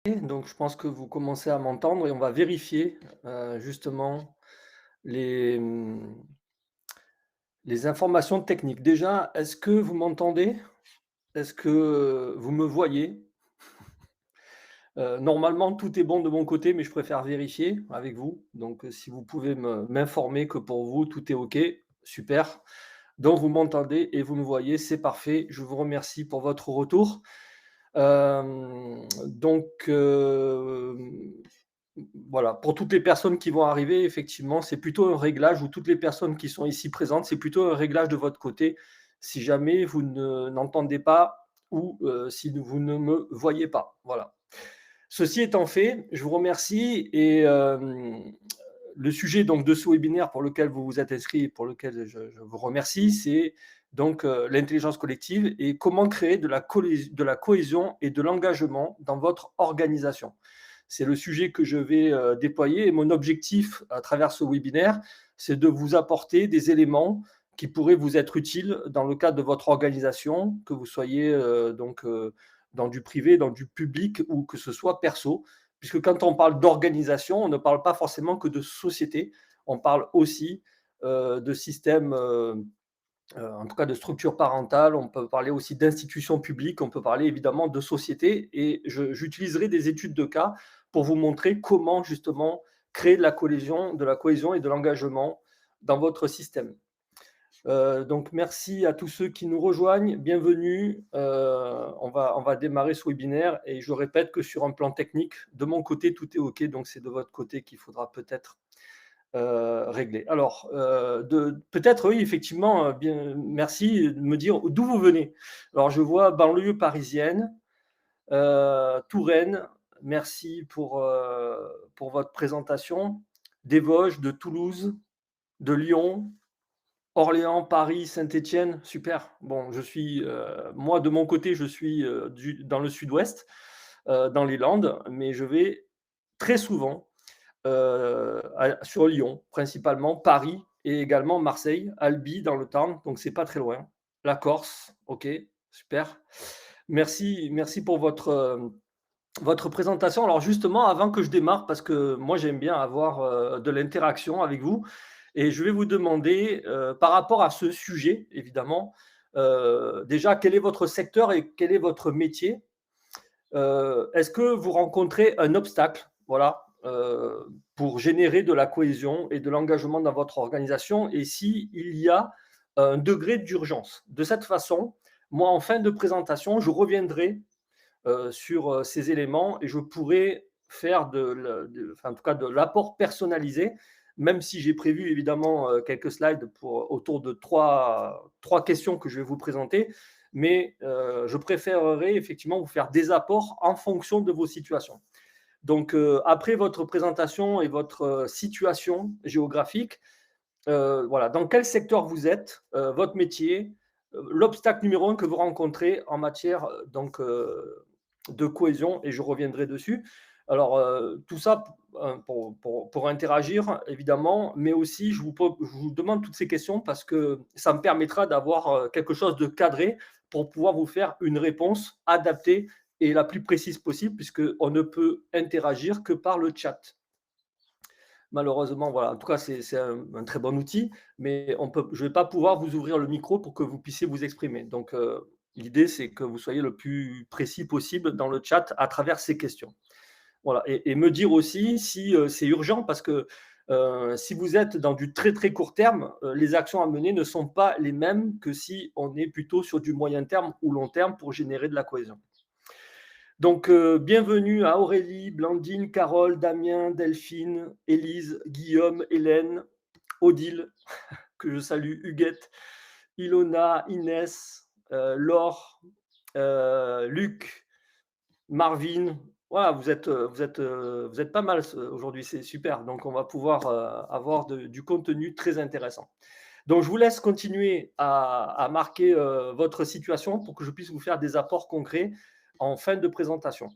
Donc je pense que vous commencez à m'entendre et on va vérifier, justement les, les informations techniques. Déjà, est-ce que vous m'entendez? Est-ce que, vous me voyez? Normalement, tout est bon de mon côté, mais je préfère vérifier avec vous. Donc, si vous pouvez m'informer que pour vous, tout est OK, super. Donc vous m'entendez et vous me voyez, c'est parfait. Je vous remercie pour votre retour. Donc, voilà, pour toutes les personnes qui vont arriver, effectivement, c'est plutôt un réglage ou toutes les personnes qui sont ici présentes, c'est plutôt un réglage de votre côté, si jamais vous n'entendez pas ou si vous ne me voyez pas. Voilà. Ceci étant fait, je vous remercie et le sujet donc de ce webinaire pour lequel vous vous êtes inscrit et pour lequel je vous remercie, c'est donc l'intelligence collective et comment créer de la cohésion et de l'engagement dans votre organisation. C'est le sujet que je vais déployer et mon objectif à travers ce webinaire, c'est de vous apporter des éléments qui pourraient vous être utiles dans le cadre de votre organisation, que vous soyez dans du privé, dans du public ou que ce soit perso. Puisque quand on parle d'organisation, on ne parle pas forcément que de société, on parle aussi de système, en tout cas de structure parentale, on peut parler aussi d'institutions publiques, on peut parler évidemment de société et j'utiliserai des études de cas pour vous montrer comment justement créer de la cohésion et de l'engagement dans votre système. Donc merci à tous ceux qui nous rejoignent, bienvenue. On va démarrer ce webinaire et je répète que sur un plan technique, de mon côté, tout est OK, donc c'est de votre côté qu'il faudra peut-être régler. Alors, peut-être, oui, effectivement, bien, merci de me dire d'où vous venez. Alors, je vois banlieue parisienne, Touraine, merci pour votre présentation. Des Vosges, de Toulouse, de Lyon, Orléans, Paris, Saint-Étienne, super. Bon, moi, de mon côté, je suis dans le sud-ouest, dans les Landes, mais je vais très souvent sur Lyon, principalement, Paris et également Marseille, Albi dans le Tarn, donc c'est pas très loin. La Corse, ok, super. Merci pour votre présentation. Alors justement, avant que je démarre, parce que moi j'aime bien avoir de l'interaction avec vous, et je vais vous demander, par rapport à ce sujet, évidemment, déjà, quel est votre secteur et quel est votre métier? Est-ce que vous rencontrez un obstacle, voilà, pour générer de la cohésion et de l'engagement dans votre organisation et s'il y a un degré d'urgence? De cette façon, moi, en fin de présentation, je reviendrai sur ces éléments et je pourrai faire enfin, en tout cas de l'apport personnalisé, même si j'ai prévu évidemment quelques slides autour de trois questions que je vais vous présenter, mais je préférerais effectivement vous faire des apports en fonction de vos situations. Donc, après votre présentation et votre situation géographique, voilà, dans quel secteur vous êtes, votre métier, l'obstacle numéro un que vous rencontrez en matière de cohésion, et je reviendrai dessus. Alors, tout ça pour interagir, évidemment, mais aussi je vous demande toutes ces questions parce que ça me permettra d'avoir quelque chose de cadré pour pouvoir vous faire une réponse adaptée et la plus précise possible, puisqu'on ne peut interagir que par le chat. Malheureusement, voilà, en tout cas, c'est un très bon outil, mais je ne vais pas pouvoir vous ouvrir le micro pour que vous puissiez vous exprimer. Donc, l'idée, c'est que vous soyez le plus précis possible dans le chat à travers ces questions. Voilà, et me dire aussi si c'est urgent, parce que si vous êtes dans du très très court terme, les actions à mener ne sont pas les mêmes que si on est plutôt sur du moyen terme ou long terme pour générer de la cohésion. Donc, bienvenue à Aurélie, Blandine, Carole, Damien, Delphine, Élise, Guillaume, Hélène, Odile, que je salue, Huguette, Ilona, Inès, Laure, Luc, Marvin. Voilà, vous êtes pas mal aujourd'hui, c'est super. Donc, on va pouvoir avoir du contenu très intéressant. Donc, je vous laisse continuer à marquer votre situation pour que je puisse vous faire des apports concrets en fin de présentation.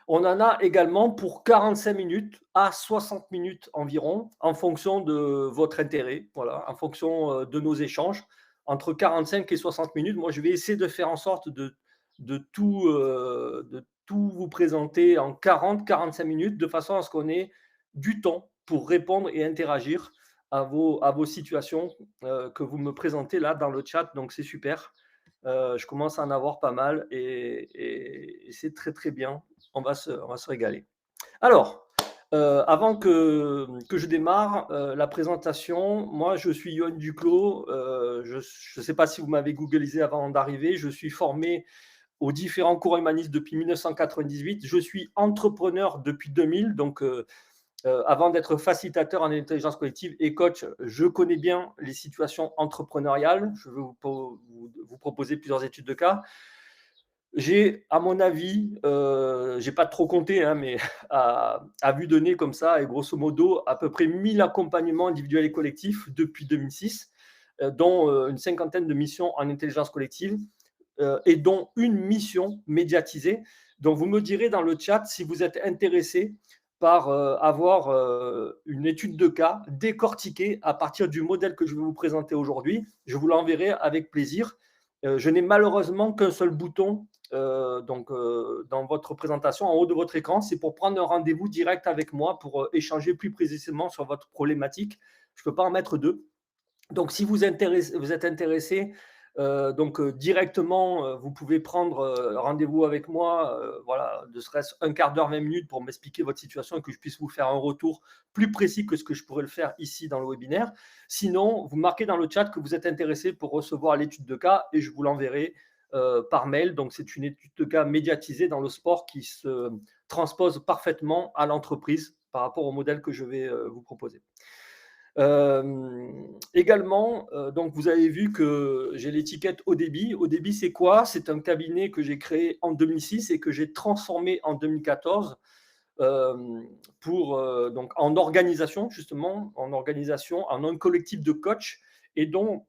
On en a également pour 45 minutes à 60 minutes environ, en fonction de votre intérêt, voilà, en fonction de nos échanges. Entre 45 et 60 minutes, moi, je vais essayer de faire en sorte de tout, tout vous présenter en 40-45 minutes de façon à ce qu'on ait du temps pour répondre et interagir à vos situations que vous me présentez là dans le chat. Donc, c'est super. Je commence à en avoir pas mal et c'est très, très bien. On va se régaler. Alors, avant que je démarre la présentation, moi je suis Yoann Duclos. Je ne sais pas si vous m'avez googlisé avant d'arriver. Je suis formé aux différents cours humanistes depuis 1998. Je suis entrepreneur depuis 2000. Donc, avant d'être facilitateur en intelligence collective et coach, je connais bien les situations entrepreneuriales. Je vais vous proposer plusieurs études de cas. J'ai, à mon avis, j'ai pas trop compté, hein, mais à vue de nez comme ça, et grosso modo, à peu près 1000 accompagnements individuels et collectifs depuis 2006, dont une cinquantaine de missions en intelligence collective et dont une mission médiatisée. Donc, vous me direz dans le chat si vous êtes intéressé par avoir une étude de cas décortiquée à partir du modèle que je vais vous présenter aujourd'hui. Je vous l'enverrai avec plaisir. Je n'ai malheureusement qu'un seul bouton dans votre présentation, en haut de votre écran. C'est pour prendre un rendez-vous direct avec moi pour échanger plus précisément sur votre problématique. Je ne peux pas en mettre deux. Donc, si vous êtes intéressé, directement, vous pouvez prendre rendez-vous avec moi, voilà, ne serait-ce un quart d'heure, 20 minutes pour m'expliquer votre situation et que je puisse vous faire un retour plus précis que ce que je pourrais le faire ici dans le webinaire. Sinon, vous marquez dans le chat que vous êtes intéressé pour recevoir l'étude de cas et je vous l'enverrai par mail. Donc, c'est une étude de cas médiatisée dans le sport qui se transpose parfaitement à l'entreprise par rapport au modèle que je vais vous proposer. Également, donc vous avez vu que j'ai l'étiquette Odeby. Odeby, c'est quoi? C'est un cabinet que j'ai créé en 2006 et que j'ai transformé en 2014 donc en organisation, justement, en un collectif de coachs et dont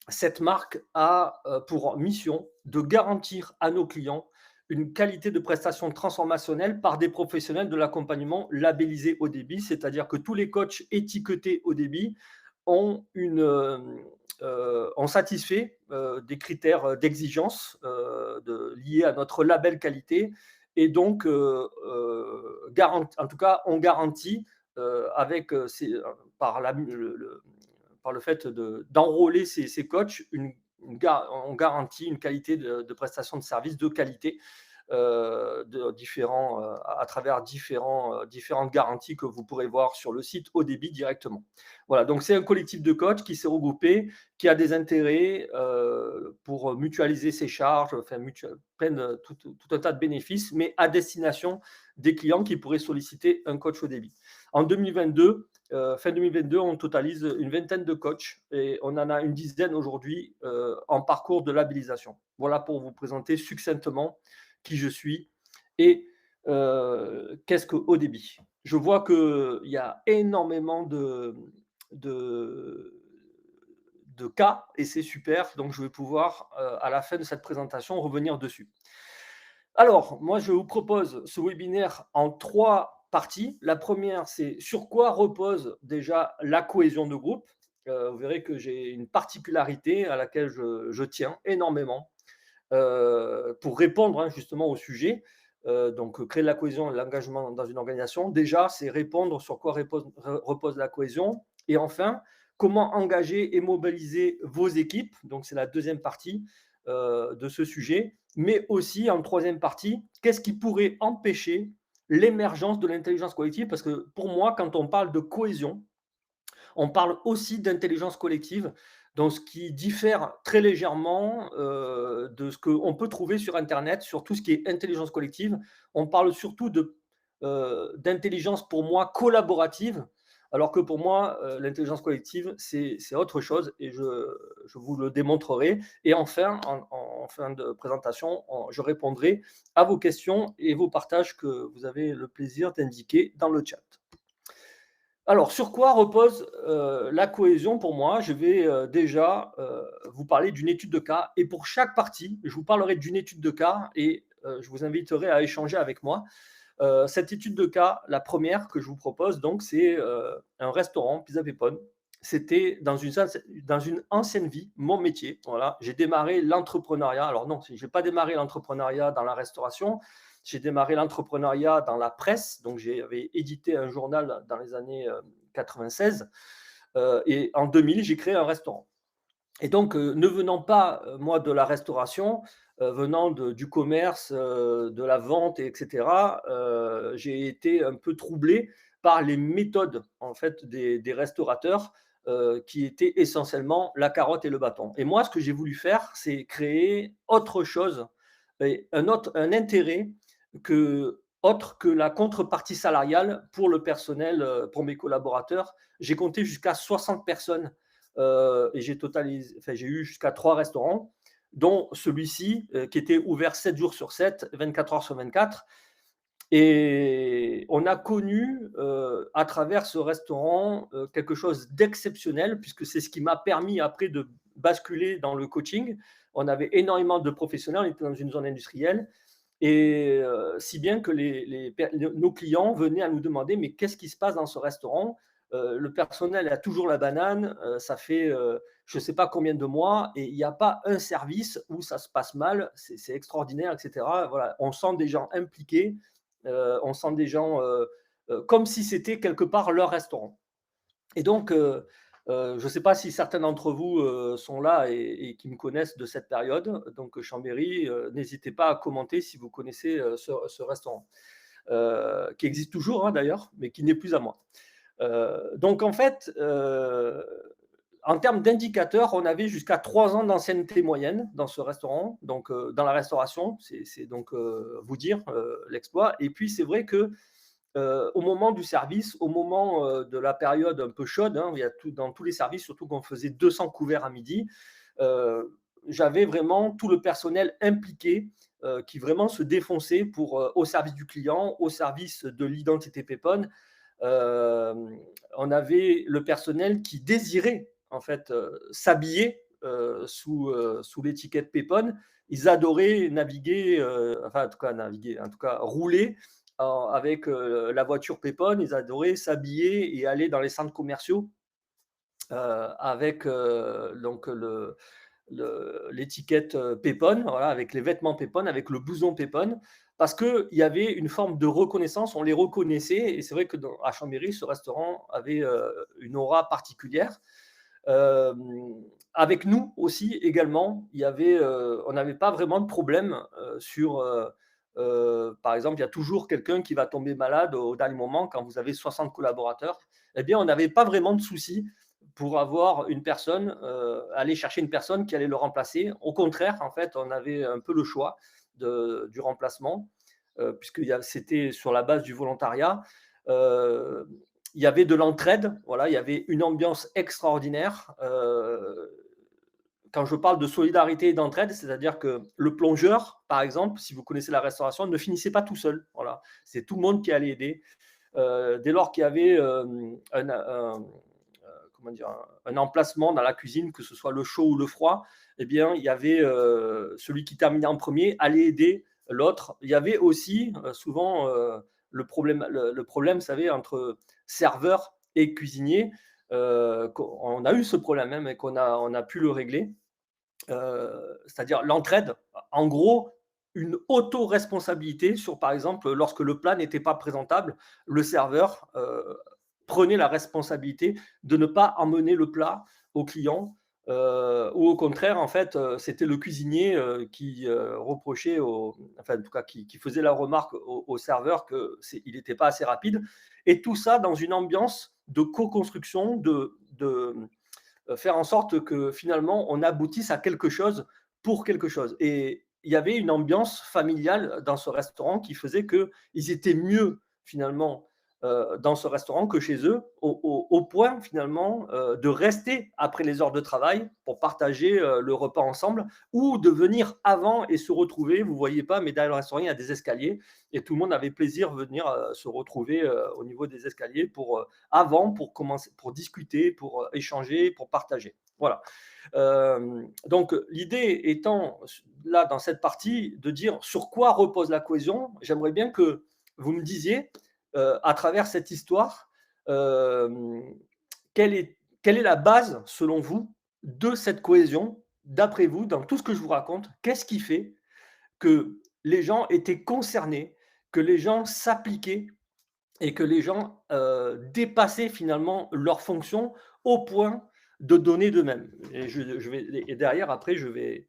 cette marque a pour mission de garantir à nos clients une qualité de prestation transformationnelle par des professionnels de l'accompagnement labellisés Odeby, c'est-à-dire que tous les coachs étiquetés Odeby ont satisfait des critères d'exigence liés à notre label qualité et donc en tout cas on garantit avec par le fait d'enrôler ces coachs, on garantit une qualité de prestation de service de qualité à travers différentes garanties que vous pourrez voir sur le site Odeby directement. Voilà, donc c'est un collectif de coachs qui s'est regroupé, qui a des intérêts pour mutualiser ses charges, enfin, tout un tas de bénéfices, mais à destination des clients qui pourraient solliciter un coach Odeby. En 2022, fin 2022, on totalise une vingtaine de coachs et on en a une dizaine aujourd'hui en parcours de labellisation. Voilà pour vous présenter succinctement qui je suis et qu'est-ce que Odeby. Je vois qu'il y a énormément de cas et c'est super, donc je vais pouvoir à la fin de cette présentation revenir dessus. Alors, moi, je vous propose ce webinaire en 3 parties. La première, c'est sur quoi repose déjà la cohésion de groupe. Vous verrez que j'ai une particularité à laquelle je tiens énormément pour répondre justement au sujet. Donc, créer de la cohésion et l'engagement dans une organisation. Déjà, c'est répondre sur quoi repose la cohésion. Et enfin, comment engager et mobiliser vos équipes. Donc, c'est la deuxième partie de ce sujet. Mais aussi, en troisième partie, qu'est-ce qui pourrait empêcher l'émergence de l'intelligence collective? Parce que pour moi, quand on parle de cohésion, on parle aussi d'intelligence collective, donc ce qui diffère très légèrement de ce qu'on peut trouver sur Internet, sur tout ce qui est intelligence collective. On parle surtout d'intelligence, pour moi, collaborative, alors que pour moi, l'intelligence collective, c'est autre chose et je vous le démontrerai. Et enfin, en fin de présentation, je répondrai à vos questions et vos partages que vous avez le plaisir d'indiquer dans le chat. Alors, sur quoi repose la cohésion pour moi? Je vais déjà vous parler d'une étude de cas et pour chaque partie, je vous parlerai d'une étude de cas et je vous inviterai à échanger avec moi. Cette étude de cas, la première que je vous propose, donc, c'est un restaurant, Pizza Pepone, c'était dans une ancienne vie, mon métier. Voilà, j'ai démarré l'entrepreneuriat. Alors non, je n'ai pas démarré l'entrepreneuriat dans la restauration. J'ai démarré l'entrepreneuriat dans la presse. Donc, j'avais édité un journal dans les années 96. Et en 2000, j'ai créé un restaurant. Et donc, ne venant pas, moi, de la restauration, venant du commerce, de la vente, etc., j'ai été un peu troublé par les méthodes, en fait, des restaurateurs, qui étaient essentiellement la carotte et le bâton. Et moi, ce que j'ai voulu faire, c'est créer autre chose, et un intérêt autre que la contrepartie salariale pour le personnel, pour mes collaborateurs. J'ai compté jusqu'à 60 personnes et j'ai eu jusqu'à 3 restaurants, dont celui-ci qui était ouvert 7 jours sur 7, 24 heures sur 24. Et on a connu à travers ce restaurant quelque chose d'exceptionnel, puisque c'est ce qui m'a permis après de basculer dans le coaching. On avait énormément de professionnels, on était dans une zone industrielle, et si bien que nos clients venaient à nous demander: «Mais qu'est-ce qui se passe dans ce restaurant? Le personnel a toujours la banane, ça fait, je ne sais pas combien de mois et il n'y a pas un service où ça se passe mal, c'est extraordinaire» et cetera. Voilà, on sent des gens impliqués, on sent des gens, comme si c'était quelque part leur restaurant. Et donc, je ne sais pas si certains d'entre vous, sont là et qui me connaissent de cette période. Donc, Chambéry, n'hésitez pas à commenter si vous connaissez, ce restaurant, qui existe toujours, hein, d'ailleurs, mais qui n'est plus à moi. Donc en fait, en termes d'indicateurs, on avait jusqu'à 3 ans d'ancienneté moyenne dans ce restaurant, donc dans la restauration, c'est donc, vous dire, l'exploit. Et puis c'est vrai que au moment du service, au moment de la période un peu chaude, hein, il y a dans tous les services, surtout qu'on faisait 200 couverts à midi, j'avais vraiment tout le personnel impliqué qui vraiment se défonçait au service du client, au service de l'identité Pépone. Euh, on avait le personnel qui désirait en fait s'habiller sous l'étiquette Pépone. Ils adoraient naviguer, enfin en tout cas rouler avec la voiture Pépone. Ils adoraient s'habiller et aller dans les centres commerciaux avec donc l'étiquette Pépone, voilà, avec les vêtements Pépone, avec le blouson Pépone, parce qu'il y avait une forme de reconnaissance, on les reconnaissait, et c'est vrai que à Chambéry, ce restaurant avait une aura particulière. Euh, Avec nous aussi également, on n'avait pas vraiment de problème par exemple, il y a toujours quelqu'un qui va tomber malade au dernier moment quand vous avez 60 collaborateurs. Eh bien, on n'avait pas vraiment de souci pour avoir une personne, aller chercher une personne qui allait le remplacer. Au contraire, en fait, on avait un peu le choix du remplacement, puisque c'était sur la base du volontariat. Euh, il y avait de l'entraide, voilà, il y avait une ambiance extraordinaire. Quand je parle de solidarité et d'entraide, c'est-à-dire que le plongeur, par exemple, si vous connaissez la restauration, ne finissait pas tout seul. Voilà, c'est tout le monde qui allait aider. Dès lors qu'il y avait comment dire, un emplacement dans la cuisine, que ce soit le chaud ou le froid, eh bien, il y avait celui qui terminait en premier allait aider l'autre. Il y avait aussi souvent le problème, vous savez, entre serveur et cuisinier. On a eu ce problème, hein, mais on a pu le régler. C'est-à-dire l'entraide. En gros, une auto-responsabilité sur, par exemple, lorsque le plat n'était pas présentable, le serveur prenait la responsabilité de ne pas emmener le plat au client. Ou au contraire, en fait, c'était le cuisinier qui reprochait, enfin, en tout cas, qui faisait la remarque au serveur qu'il n'était pas assez rapide. Et tout ça dans une ambiance de co-construction, de faire en sorte que finalement on aboutisse à quelque chose pour quelque chose. Et il y avait une ambiance familiale dans ce restaurant qui faisait qu'ils étaient mieux finalement dans ce restaurant que chez eux, au point finalement de rester après les heures de travail pour partager le repas ensemble ou de venir avant et se retrouver. Vous ne voyez pas, mais derrière le restaurant, il y a des escaliers et tout le monde avait plaisir de venir se retrouver au niveau des escaliers avant, pour commencer, pour discuter, pour échanger, pour partager. Voilà. Donc l'idée étant là dans cette partie de dire sur quoi repose la cohésion. J'aimerais bien que vous me disiez à travers cette histoire, quelle est quelle est la base, selon vous, de cette cohésion? D'après vous, dans tout ce que je vous raconte, qu'est-ce qui fait que les gens étaient concernés, que les gens s'appliquaient et que les gens, dépassaient finalement leurs fonctions au point de donner d'eux-mêmes? Et je vais et derrière après je vais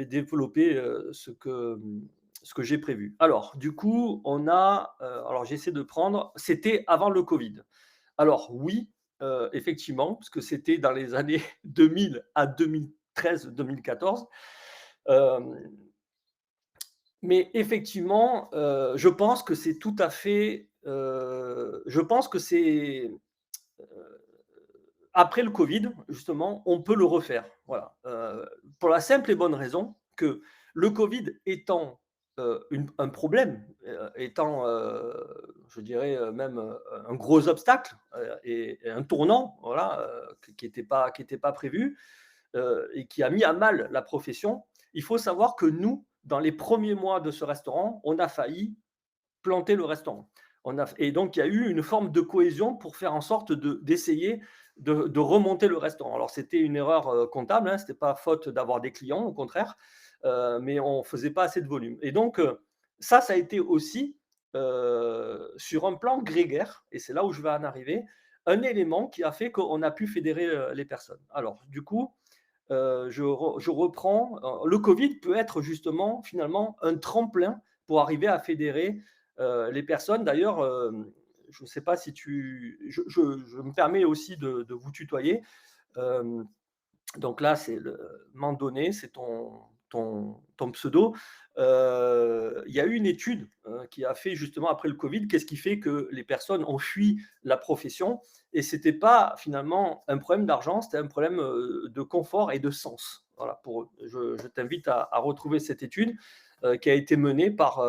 développer, ce que j'ai prévu. Alors du coup, alors j'essaie de prendre c'était avant le covid. Alors oui, effectivement, parce que c'était dans les années 2000 à 2013-2014. Hem, mais effectivement, je pense que c'est tout à fait, je pense que c'est, après le covid, justement, on peut le refaire. Voilà, pour la simple et bonne raison que le covid étant, un problème, étant, je dirais, même, un gros obstacle, et un tournant, voilà, qui était pas prévu, et qui a mis à mal la profession. Il faut savoir que nous, dans les premiers mois de ce restaurant, on a failli planter le restaurant. Et donc, il y a eu une forme de cohésion pour faire en sorte d'essayer de remonter le restaurant. Alors, c'était une erreur comptable, hein, ce n'était pas faute d'avoir des clients, au contraire, mais on ne faisait pas assez de volume. Et donc, ça a été aussi, sur un plan grégaire, et c'est là où je vais en arriver, un élément qui a fait qu'on a pu fédérer les personnes. Alors, du coup, je reprends. Le Covid peut être justement, finalement, un tremplin pour arriver à fédérer les personnes. D'ailleurs, je ne sais pas si tu. Je me permets aussi de vous tutoyer. Euh, donc là, c'est le Mandonné, c'est ton pseudo. Il y a eu une étude qui a fait justement après le Covid, qu'est-ce qui fait que les personnes ont fui la profession. Et ce n'était pas finalement un problème d'argent, c'était un problème de confort et de sens. Voilà, pour eux. Je t'invite à retrouver cette étude qui a été menée par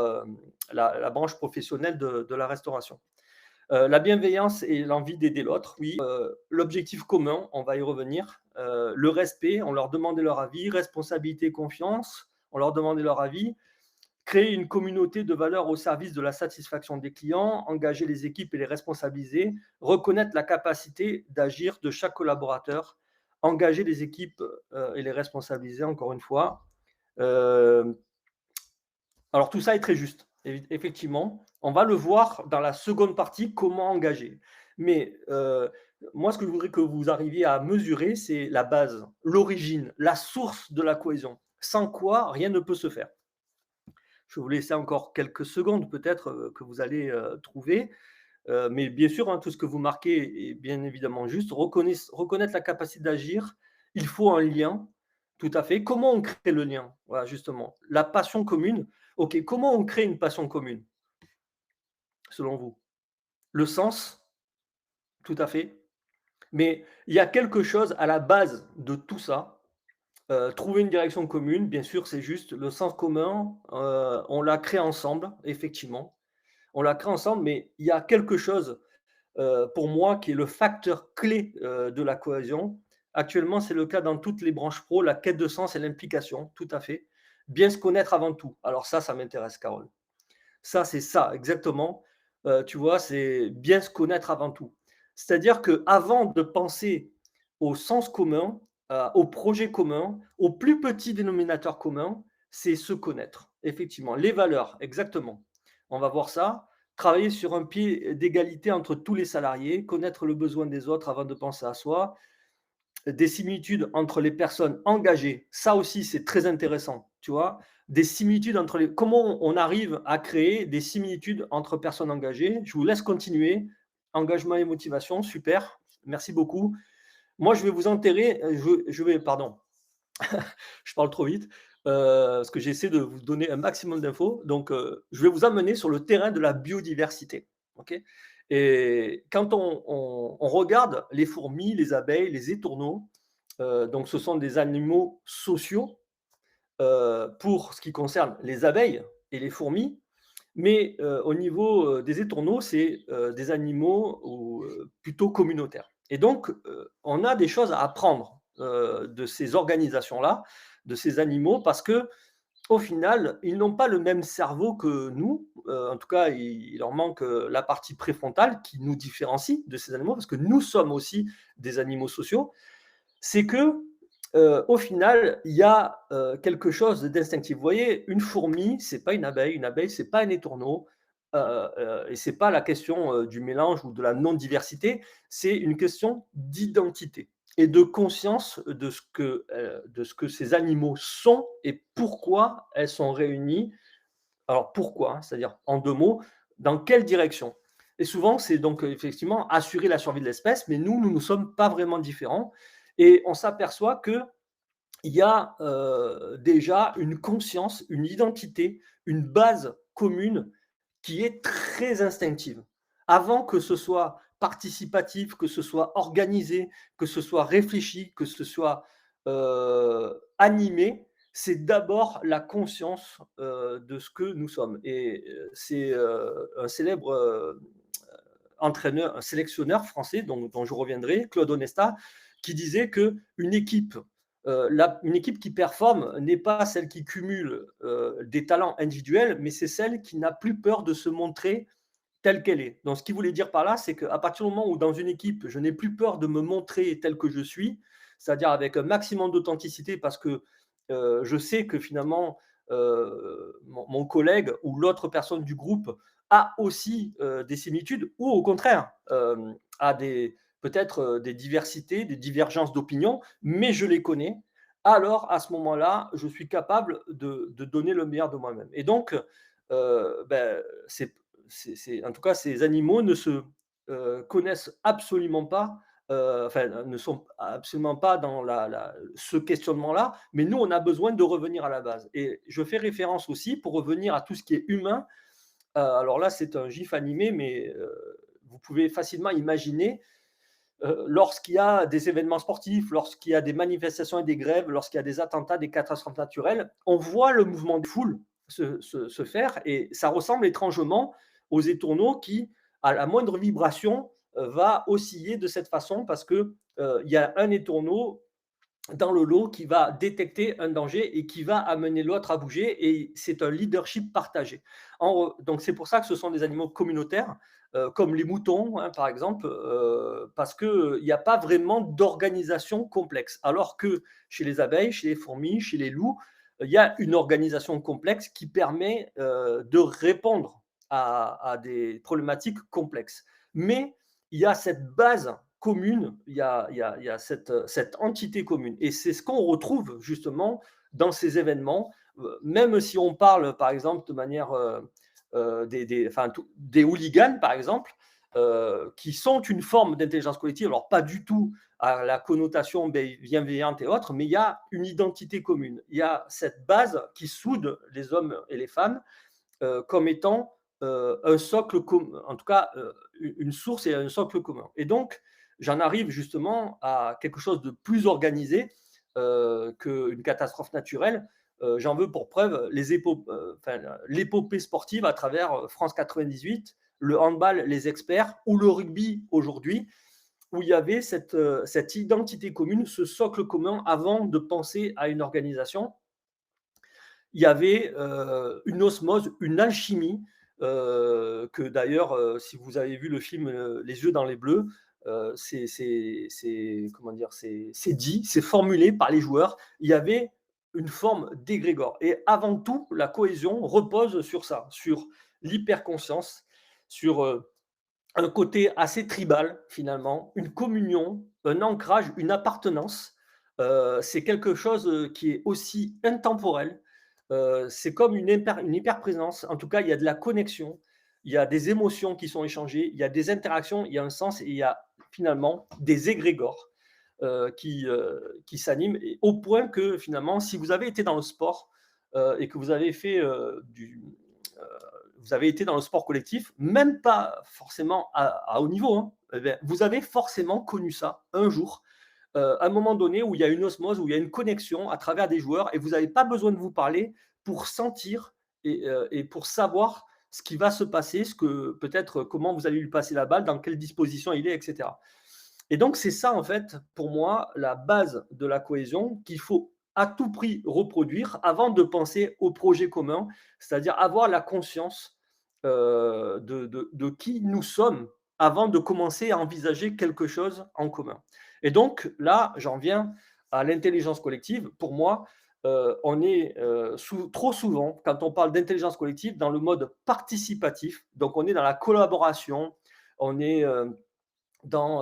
la branche professionnelle de la restauration. La bienveillance et l'envie d'aider l'autre, oui. L'objectif commun, on va y revenir. Le respect, on leur demandait leur avis. Responsabilité, confiance, on leur demandait leur avis. Créer une communauté de valeurs au service de la satisfaction des clients, engager les équipes et les responsabiliser, reconnaître la capacité d'agir de chaque collaborateur, engager les équipes et les responsabiliser, encore une fois. Euh, alors tout ça est très juste. Effectivement, on va le voir dans la seconde partie, comment engager. Mais moi, ce que je voudrais que vous arriviez à mesurer, c'est la base, l'origine, la source de la cohésion. Sans quoi, rien ne peut se faire. Je vais vous laisser encore quelques secondes peut-être que vous allez trouver. Mais bien sûr, hein, tout ce que vous marquez est bien évidemment juste. Reconnaître la capacité d'agir, il faut un lien, tout à fait. Comment on crée le lien? Voilà, justement. La passion commune. OK, comment on crée une passion commune, selon vous? Le sens, tout à fait. Mais il y a quelque chose à la base de tout ça. Trouver une direction commune, bien sûr, c'est juste. Le sens commun, on l'a créé ensemble, effectivement. On l'a créé ensemble, mais il y a quelque chose pour moi, qui est le facteur clé de la cohésion. Actuellement, c'est le cas dans toutes les branches pro, la quête de sens et l'implication, tout à fait. Bien se connaître avant tout. Alors ça m'intéresse, Carole. Ça, c'est ça, exactement. Tu vois, c'est bien se connaître avant tout. C'est-à-dire qu'avant de penser au sens commun, au projet commun, au plus petit dénominateur commun, c'est se connaître, effectivement. Les valeurs, exactement. On va voir ça. Travailler sur un pied d'égalité entre tous les salariés, connaître le besoin des autres avant de penser à soi, des similitudes entre les personnes engagées. Ça aussi, c'est très intéressant, tu vois. Des similitudes entre les. Comment on arrive à créer des similitudes entre personnes engagées? Je vous laisse continuer. Engagement et motivation, super. Merci beaucoup. Moi, je vais vous enterrer. Je vais, pardon, je parle trop vite parce que j'essaie de vous donner un maximum d'infos. Donc, je vais vous amener sur le terrain de la biodiversité. Ok. Et quand on regarde les fourmis, les abeilles, les étourneaux, donc ce sont des animaux sociaux pour ce qui concerne les abeilles et les fourmis, mais au niveau des étourneaux, c'est des animaux plutôt communautaires. Et donc, on a des choses à apprendre de ces organisations-là, de ces animaux, parce que au final, ils n'ont pas le même cerveau que nous. En tout cas, il leur manque, la partie préfrontale qui nous différencie de ces animaux, parce que nous sommes aussi des animaux sociaux. C'est que, au final, il y a, quelque chose d'instinctif. Vous voyez, une fourmi, c'est pas une abeille, c'est pas un étourneau, et c'est pas la question, du mélange ou de la non-diversité, c'est une question d'identité et de conscience de ce que ces animaux sont et pourquoi elles sont réunies. Alors pourquoi? Hein, c'est-à-dire en 2 mots, dans quelle direction? Et souvent, c'est donc, effectivement assurer la survie de l'espèce, mais nous ne sommes pas vraiment différents et on s'aperçoit qu'il y a, déjà une conscience, une identité, une base commune qui est très instinctive. Avant que ce soit participatif, que ce soit organisé, que ce soit réfléchi, que ce soit, animé, c'est d'abord la conscience, de ce que nous sommes et c'est, un célèbre, entraîneur, un sélectionneur français dont je reviendrai, Claude Onesta, qui disait qu'une équipe, une équipe qui performe n'est pas celle qui cumule des talents individuels, mais c'est celle qui n'a plus peur de se montrer telle qu'elle est. Donc, ce qu'il voulait dire par là, c'est qu'à partir du moment où dans une équipe, je n'ai plus peur de me montrer tel que je suis, c'est-à-dire avec un maximum d'authenticité, parce que je sais que finalement, mon collègue ou l'autre personne du groupe a aussi des similitudes, ou au contraire, a peut-être des diversités, des divergences d'opinion, mais je les connais. Alors, à ce moment-là, je suis capable de donner le meilleur de moi-même. Et donc, ben, en tout cas, ces animaux ne se connaissent absolument pas, enfin, ne sont absolument pas dans ce questionnement-là, mais nous, on a besoin de revenir à la base. Et je fais référence aussi, pour revenir à tout ce qui est humain, alors là, c'est un gif animé, mais vous pouvez facilement imaginer, lorsqu'il y a des événements sportifs, lorsqu'il y a des manifestations et des grèves, lorsqu'il y a des attentats, des catastrophes naturelles, on voit le mouvement de foule se faire et ça ressemble étrangement aux étourneaux qui, à la moindre vibration, va osciller de cette façon parce que il y a un étourneau dans le lot qui va détecter un danger et qui va amener l'autre à bouger et c'est un leadership partagé. Donc c'est pour ça que ce sont des animaux communautaires, comme les moutons, hein, par exemple, parce qu'il n'y a pas vraiment d'organisation complexe. Alors que chez les abeilles, chez les fourmis, chez les loups, il y a une organisation complexe qui permet de répondre à des problématiques complexes. Mais il y a cette base commune, il y a cette entité commune. Et c'est ce qu'on retrouve justement dans ces événements, même si on parle, par exemple, de manière des hooligans, par exemple, qui sont une forme d'intelligence collective, alors pas du tout à la connotation bienveillante et autres, mais il y a une identité commune. Il y a cette base qui soude les hommes et les femmes comme étant un socle commun, en tout cas une source et un socle commun. Et donc, j'en arrive justement à quelque chose de plus organisé qu'une catastrophe naturelle. J'en veux pour preuve l'épopée sportive à travers France 98, le handball, les experts, ou le rugby aujourd'hui, où il y avait cette identité commune, ce socle commun avant de penser à une organisation. Il y avait une osmose, une alchimie, que d'ailleurs, si vous avez vu le film Les yeux dans les bleus, comment dire, c'est dit, c'est formulé par les joueurs. Il y avait une forme d'égrégore. Et avant tout, la cohésion repose sur ça, sur l'hyperconscience, sur un côté assez tribal finalement, une communion, un ancrage, une appartenance. C'est quelque chose qui est aussi intemporel. C'est comme une hyper-présence. En tout cas, il y a de la connexion, il y a des émotions qui sont échangées, il y a des interactions, il y a un sens et il y a finalement des égrégores qui s'animent. Au point que finalement, si vous avez été dans le sport et que vous avez fait euh, vous avez été dans le sport collectif, même pas forcément à haut niveau, hein, eh bien, vous avez forcément connu ça un jour, à un moment donné où il y a une osmose, où il y a une connexion à travers des joueurs et vous n'avez pas besoin de vous parler pour sentir et pour savoir ce qui va se passer, ce que peut-être comment vous allez lui passer la balle, dans quelle disposition il est, etc. Et donc c'est ça en fait pour moi la base de la cohésion qu'il faut à tout prix reproduire avant de penser au projet commun, c'est-à-dire avoir la conscience de qui nous sommes avant de commencer à envisager quelque chose en commun. Et donc là, j'en viens à l'intelligence collective. Pour moi, on est trop souvent, quand on parle d'intelligence collective, dans le mode participatif. Donc on est dans la collaboration, on est dans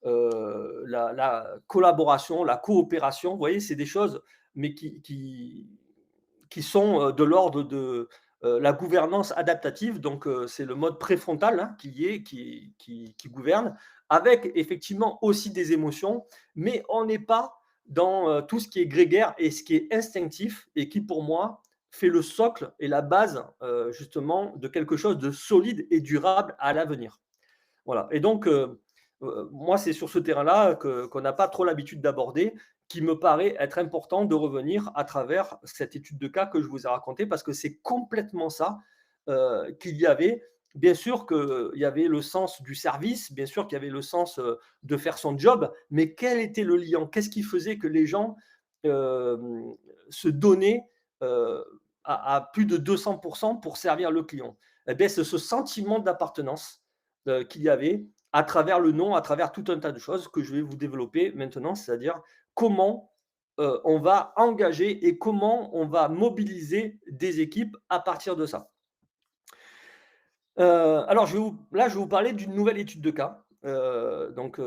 la collaboration, la coopération. Vous voyez, c'est des choses, mais qui sont de l'ordre de la gouvernance adaptative. Donc, c'est le mode préfrontal hein, qui gouverne, avec effectivement aussi des émotions, mais on n'est pas dans tout ce qui est grégaire et ce qui est instinctif et qui, pour moi, fait le socle et la base justement de quelque chose de solide et durable à l'avenir. Voilà. Et donc, moi, c'est sur ce terrain-là qu'on n'a pas trop l'habitude d'aborder, qui me paraît être important de revenir à travers cette étude de cas que je vous ai racontée, parce que c'est complètement ça qu'il y avait. Bien sûr qu'il y avait le sens du service, bien sûr qu'il y avait le sens de faire son job, mais quel était le lien? Qu'est-ce qui faisait que les gens euh, se donnaient à plus de 200% pour servir le client? Eh bien, c'est ce sentiment d'appartenance qu'il y avait à travers le nom, à travers tout un tas de choses que je vais vous développer maintenant, c'est-à-dire comment on va engager et comment on va mobiliser des équipes à partir de ça. Alors, là, je vais vous parler d'une nouvelle étude de cas. Donc,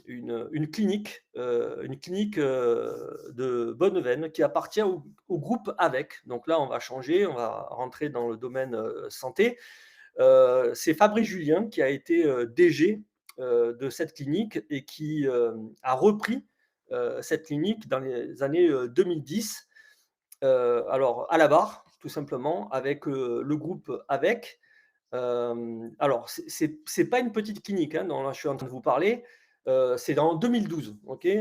une clinique de Bonneveine qui appartient au groupe Avec. Donc là, on va changer, on va rentrer dans le domaine santé. C'est Fabrice Julien qui a été DG de cette clinique et qui a repris cette clinique dans les années 2010. Alors, à la barre, tout simplement, avec le groupe Avec. Alors, c'est pas une petite clinique hein, dont là, je suis en train de vous parler. C'est en 2012. Okay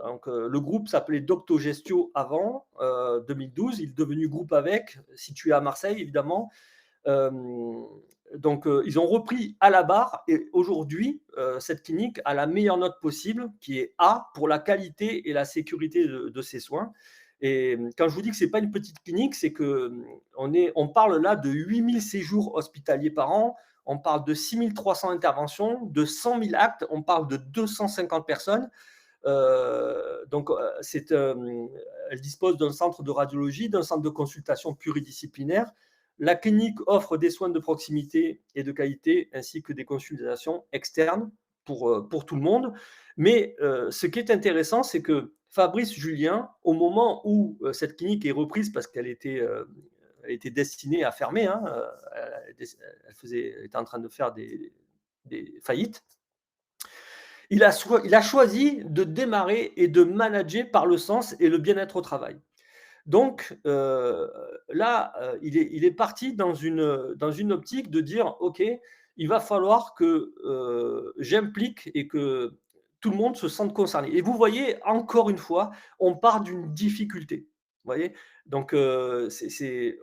donc, le groupe s'appelait Doctogestio avant 2012. Il est devenu groupe Avec, situé à Marseille, évidemment. Euh, donc, ils ont repris à la barre et aujourd'hui, cette clinique a la meilleure note possible, qui est A pour la qualité et la sécurité de ses soins. Et quand je vous dis que ce n'est pas une petite clinique, c'est qu'on parle là de 8000 séjours hospitaliers par an, on parle de 6300 interventions, de 100 000 actes, on parle de 250 personnes. Donc, elle dispose d'un centre de radiologie, d'un centre de consultation pluridisciplinaire. La clinique offre des soins de proximité et de qualité, ainsi que des consultations externes pour tout le monde. Mais ce qui est intéressant, c'est que Fabrice Julien, au moment où cette clinique est reprise, parce qu'elle était destinée à fermer, hein, elle était en train de faire des faillites, il a choisi de démarrer et de manager par le sens et le bien-être au travail. Donc là, il est parti dans une optique de dire: «OK, il va falloir que j'implique et que tout le monde se sente concerné». Et vous voyez, encore une fois, on part d'une difficulté. Vous voyez? Donc il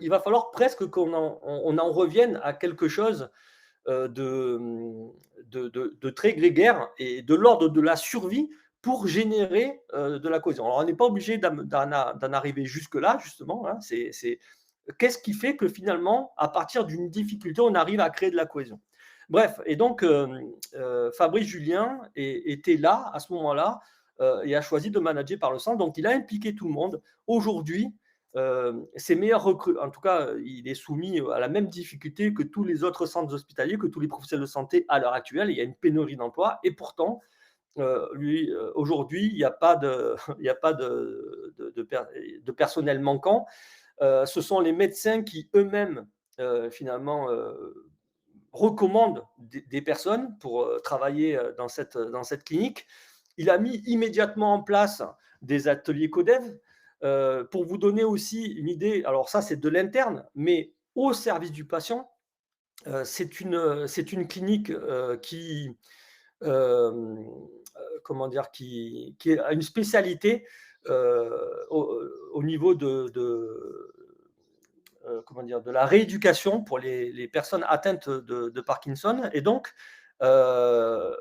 va falloir presque qu'on en revienne à quelque chose de très grégaire et de l'ordre de la survie pour générer de la cohésion. Alors, on n'est pas obligé d'en arriver jusque-là, justement. Hein, qu'est-ce qui fait que finalement, à partir d'une difficulté, on arrive à créer de la cohésion? Bref, et donc Fabrice Julien était là à ce moment-là et a choisi de manager par le sang. Donc, il a impliqué tout le monde. Aujourd'hui, ses meilleurs recrues, en tout cas, il est soumis à la même difficulté que tous les autres centres hospitaliers, que tous les professionnels de santé à l'heure actuelle. Il y a une pénurie d'emploi et pourtant, lui, aujourd'hui, il n'y a pas de, il y a pas de personnel manquant. Ce sont les médecins qui eux-mêmes, finalement, recommandent des personnes pour travailler dans cette clinique. Il a mis immédiatement en place des ateliers Codev. Pour vous donner aussi une idée, alors ça c'est de l'interne, mais au service du patient, c'est une clinique euh, comment dire, qui a une spécialité au niveau comment dire, de la rééducation pour les personnes atteintes de Parkinson. Et donc, euh,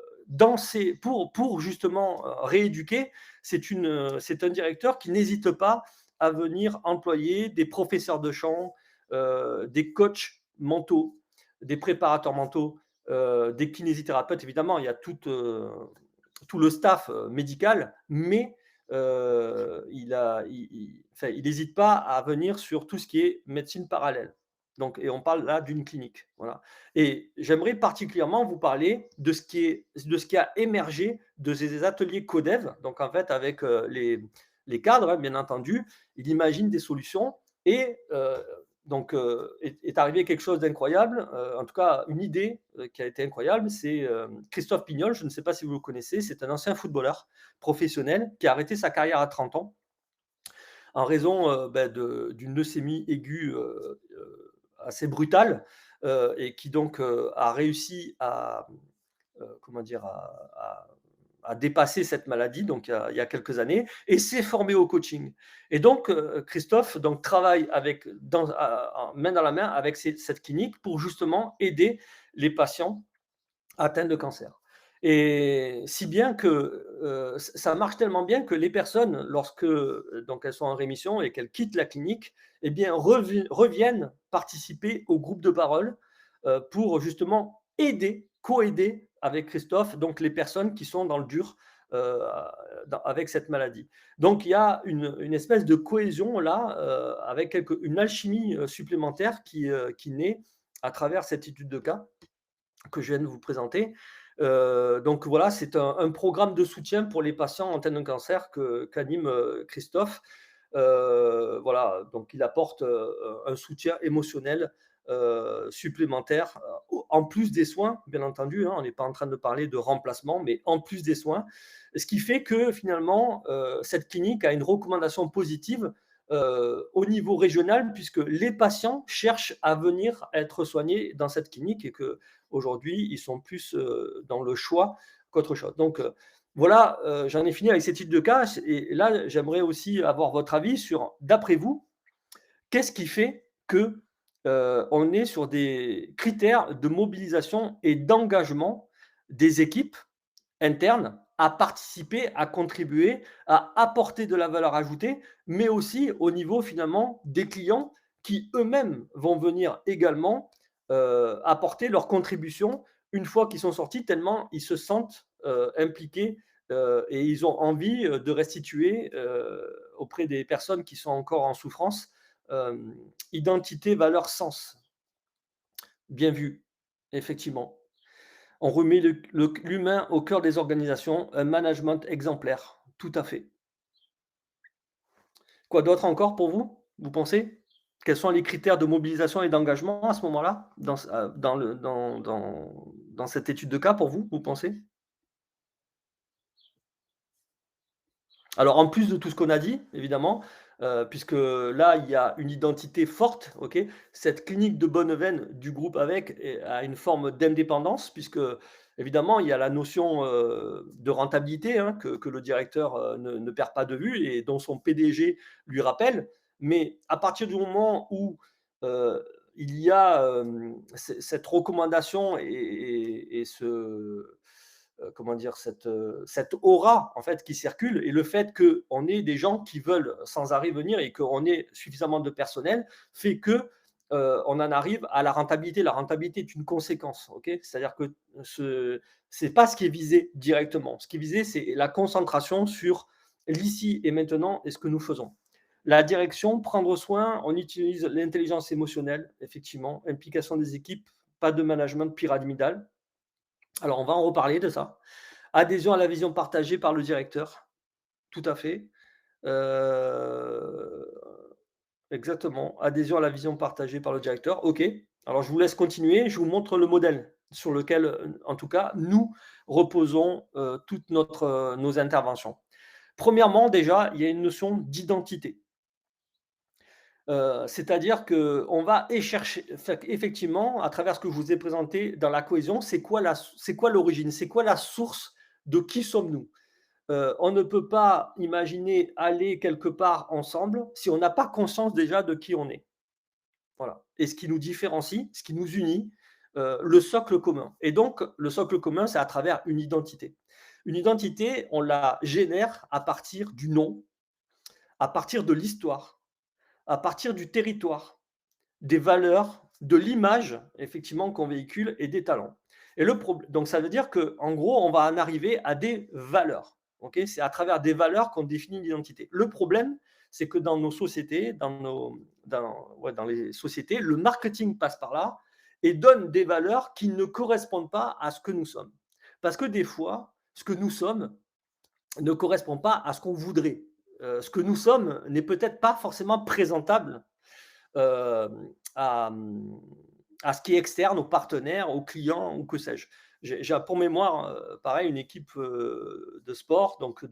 pour justement rééduquer, c'est un directeur qui n'hésite pas à venir employer des professeurs de chant, des coachs mentaux, des préparateurs mentaux, des kinésithérapeutes. Évidemment, il y a tout le staff médical, mais enfin, il n'hésite pas à venir sur tout ce qui est médecine parallèle. Donc, et on parle là d'une clinique. Voilà. Et j'aimerais particulièrement vous parler de ce qui a émergé de ces ateliers Codev. Donc, en fait, avec les cadres, hein, bien entendu, il imagine des solutions et donc est arrivé quelque chose d'incroyable, en tout cas une idée qui a été incroyable, c'est Christophe Pignol, je ne sais pas si vous le connaissez, c'est un ancien footballeur professionnel qui a arrêté sa carrière à 30 ans en raison d'une leucémie aiguë assez brutale et qui donc a réussi à, comment dire, à dépasser cette maladie, donc il y a quelques années, et s'est formé au coaching. Et donc, Christophe donc, travaille main dans la main avec cette clinique pour justement aider les patients atteints de cancer. Et si bien que ça marche tellement bien que les personnes, lorsque donc elles sont en rémission et qu'elles quittent la clinique, eh bien, reviennent participer au groupe de parole pour justement co-aider avec Christophe, donc les personnes qui sont dans le dur euh, avec cette maladie. Donc il y a une espèce de cohésion là, avec une alchimie supplémentaire qui naît à travers cette étude de cas que je viens de vous présenter. Donc voilà, c'est un programme de soutien pour les patients atteints d'un cancer qu'anime Christophe. Voilà, donc il apporte un soutien émotionnel supplémentaire, en plus des soins, bien entendu, hein, on n'est pas en train de parler de remplacement, mais en plus des soins, ce qui fait que finalement, cette clinique a une recommandation positive au niveau régional, puisque les patients cherchent à venir être soignés dans cette clinique et que aujourd'hui, ils sont plus dans le choix qu'autre chose. Donc voilà, j'en ai fini avec ces types de cas. Et là, j'aimerais aussi avoir votre avis sur, d'après vous, qu'est-ce qui fait que on est sur des critères de mobilisation et d'engagement des équipes internes à participer, à contribuer, à apporter de la valeur ajoutée, mais aussi au niveau finalement des clients qui eux-mêmes vont venir également apporter leur contribution une fois qu'ils sont sortis, tellement ils se sentent impliqués et ils ont envie de restituer auprès des personnes qui sont encore en souffrance identité, valeur, sens. Bien vu, effectivement. On remet l'humain au cœur des organisations, un management exemplaire. Tout à fait. Quoi d'autre encore pour vous? Vous pensez? Quels sont les critères de mobilisation et d'engagement à ce moment-là, dans cette étude de cas pour vous, vous pensez? Alors, en plus de tout ce qu'on a dit, évidemment, puisque là, il y a une identité forte, OK? Cette clinique de Bonneveine du groupe avec a une forme d'indépendance puisque, évidemment, il y a la notion, de rentabilité, hein, que le directeur, ne perd pas de vue et dont son PDG lui rappelle. Mais à partir du moment où, heu, il y a, cette recommandation et comment dire, cette aura en fait qui circule et le fait qu'on ait des gens qui veulent sans arrêt venir et qu'on ait suffisamment de personnel fait que on en arrive à la rentabilité. La rentabilité est une conséquence, ok? C'est-à-dire que c'est pas ce qui est visé directement. Ce qui est visé, c'est la concentration sur l'ici et maintenant et ce que nous faisons. La direction, prendre soin, on utilise l'intelligence émotionnelle, effectivement, implication des équipes, pas de management pyramidal. Alors, on va en reparler de ça. Adhésion à la vision partagée par le directeur, tout à fait. Heu, exactement, adhésion à la vision partagée par le directeur, OK. Alors je vous laisse continuer, je vous montre le modèle sur lequel, en tout cas, nous reposons, toutes nos interventions. Premièrement, déjà, il y a une notion d'identité. C'est-à-dire qu'on va chercher effectivement, à travers ce que je vous ai présenté dans la cohésion, c'est quoi l'origine? C'est quoi la source de qui sommes-nous? On ne peut pas imaginer aller quelque part ensemble si on n'a pas conscience déjà de qui on est. Voilà. Et ce qui nous différencie, ce qui nous unit, le socle commun. Et donc, le socle commun, c'est à travers une identité. Une identité, on la génère à partir du nom, à partir de l'histoire, à partir du territoire, des valeurs, de l'image, effectivement, qu'on véhicule et des talents. Et donc, ça veut dire qu'en gros, on va en arriver à des valeurs. Ok, c'est à travers des valeurs qu'on définit l'identité. Le problème, c'est que dans nos sociétés, dans les sociétés, le marketing passe par là et donne des valeurs qui ne correspondent pas à ce que nous sommes. Parce que des fois, ce que nous sommes ne correspond pas à ce qu'on voudrait. Ce que nous sommes n'est peut-être pas forcément présentable euh, à, à ce qui est externe, aux partenaires, aux clients ou que sais-je. J'ai pour mémoire, pareil, une équipe de sport, donc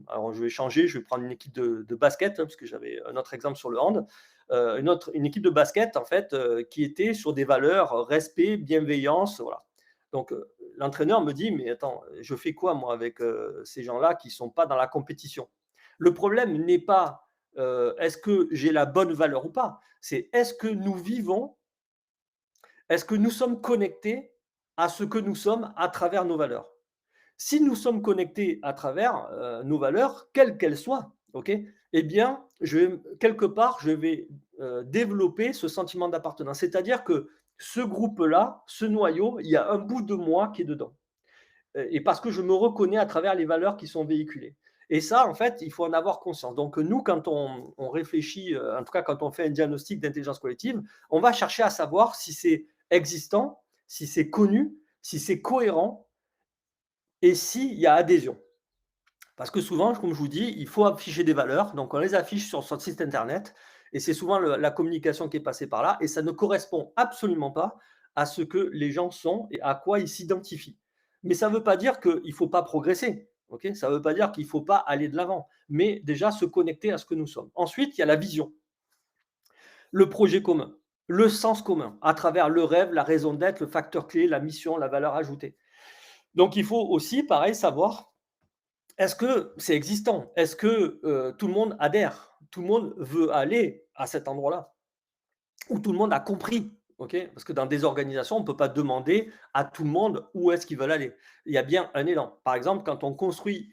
alors je vais changer, je vais prendre une équipe de basket, parce que j'avais un autre exemple sur le hand, une équipe de basket, en fait, qui était sur des valeurs, respect, bienveillance, voilà. Donc, l'entraîneur me dit, mais attends, je fais quoi, moi, avec ces gens-là qui ne sont pas dans la compétition? Le problème n'est pas est-ce que j'ai la bonne valeur ou pas? C'est est-ce que nous vivons, est-ce que nous sommes connectés à ce que nous sommes à travers nos valeurs? Si nous sommes connectés à travers nos valeurs, quelles qu'elles soient, ok, eh bien, quelque part, je vais développer ce sentiment d'appartenance. C'est-à-dire que ce groupe-là, ce noyau, il y a un bout de moi qui est dedans et parce que je me reconnais à travers les valeurs qui sont véhiculées. Et ça, en fait, il faut en avoir conscience. Donc, nous, quand on réfléchit, en tout cas, quand on fait un diagnostic d'intelligence collective, on va chercher à savoir si c'est existant, si c'est connu, si c'est cohérent et s'il y a adhésion. Parce que souvent, comme je vous dis, il faut afficher des valeurs. Donc, on les affiche sur son site internet et c'est souvent la communication qui est passée par là et ça ne correspond absolument pas à ce que les gens sont et à quoi ils s'identifient. Mais ça ne veut pas dire qu'il ne faut pas progresser. Okay, ça ne veut pas dire qu'il ne faut pas aller de l'avant, mais déjà se connecter à ce que nous sommes. Ensuite, il y a la vision, le projet commun, le sens commun, à travers le rêve, la raison d'être, le facteur clé, la mission, la valeur ajoutée. Donc, il faut aussi, pareil, savoir est-ce que c'est existant? Est-ce que tout le monde adhère? Tout le monde veut aller à cet endroit-là? Ou tout le monde a compris? Ok, parce que dans des organisations, on ne peut pas demander à tout le monde où est-ce qu'ils veulent aller. Il y a bien un élan. Par exemple, quand on construit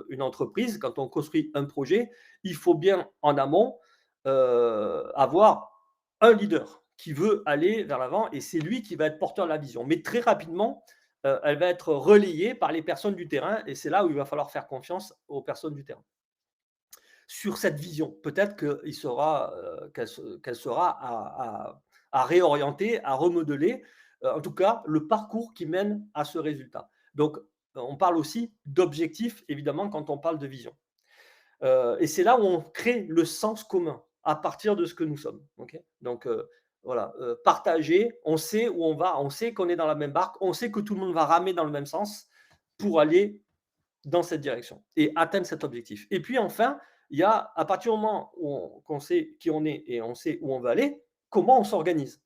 une entreprise, quand on construit un projet, il faut bien en amont avoir un leader qui veut aller vers l'avant et c'est lui qui va être porteur de la vision. Mais très rapidement, elle va être relayée par les personnes du terrain et c'est là où il va falloir faire confiance aux personnes du terrain. Sur cette vision, peut-être qu'elle sera à réorienter, à remodeler, en tout cas, le parcours qui mène à ce résultat. Donc, on parle aussi d'objectifs, évidemment, quand on parle de vision. Et c'est là où on crée le sens commun à partir de ce que nous sommes. Okay, donc, voilà, partager, on sait où on va, on sait qu'on est dans la même barque, on sait que tout le monde va ramer dans le même sens pour aller dans cette direction et atteindre cet objectif. Et puis enfin, il y a à partir du moment où qu'on sait qui on est et on sait où on veut aller, comment on s'organise.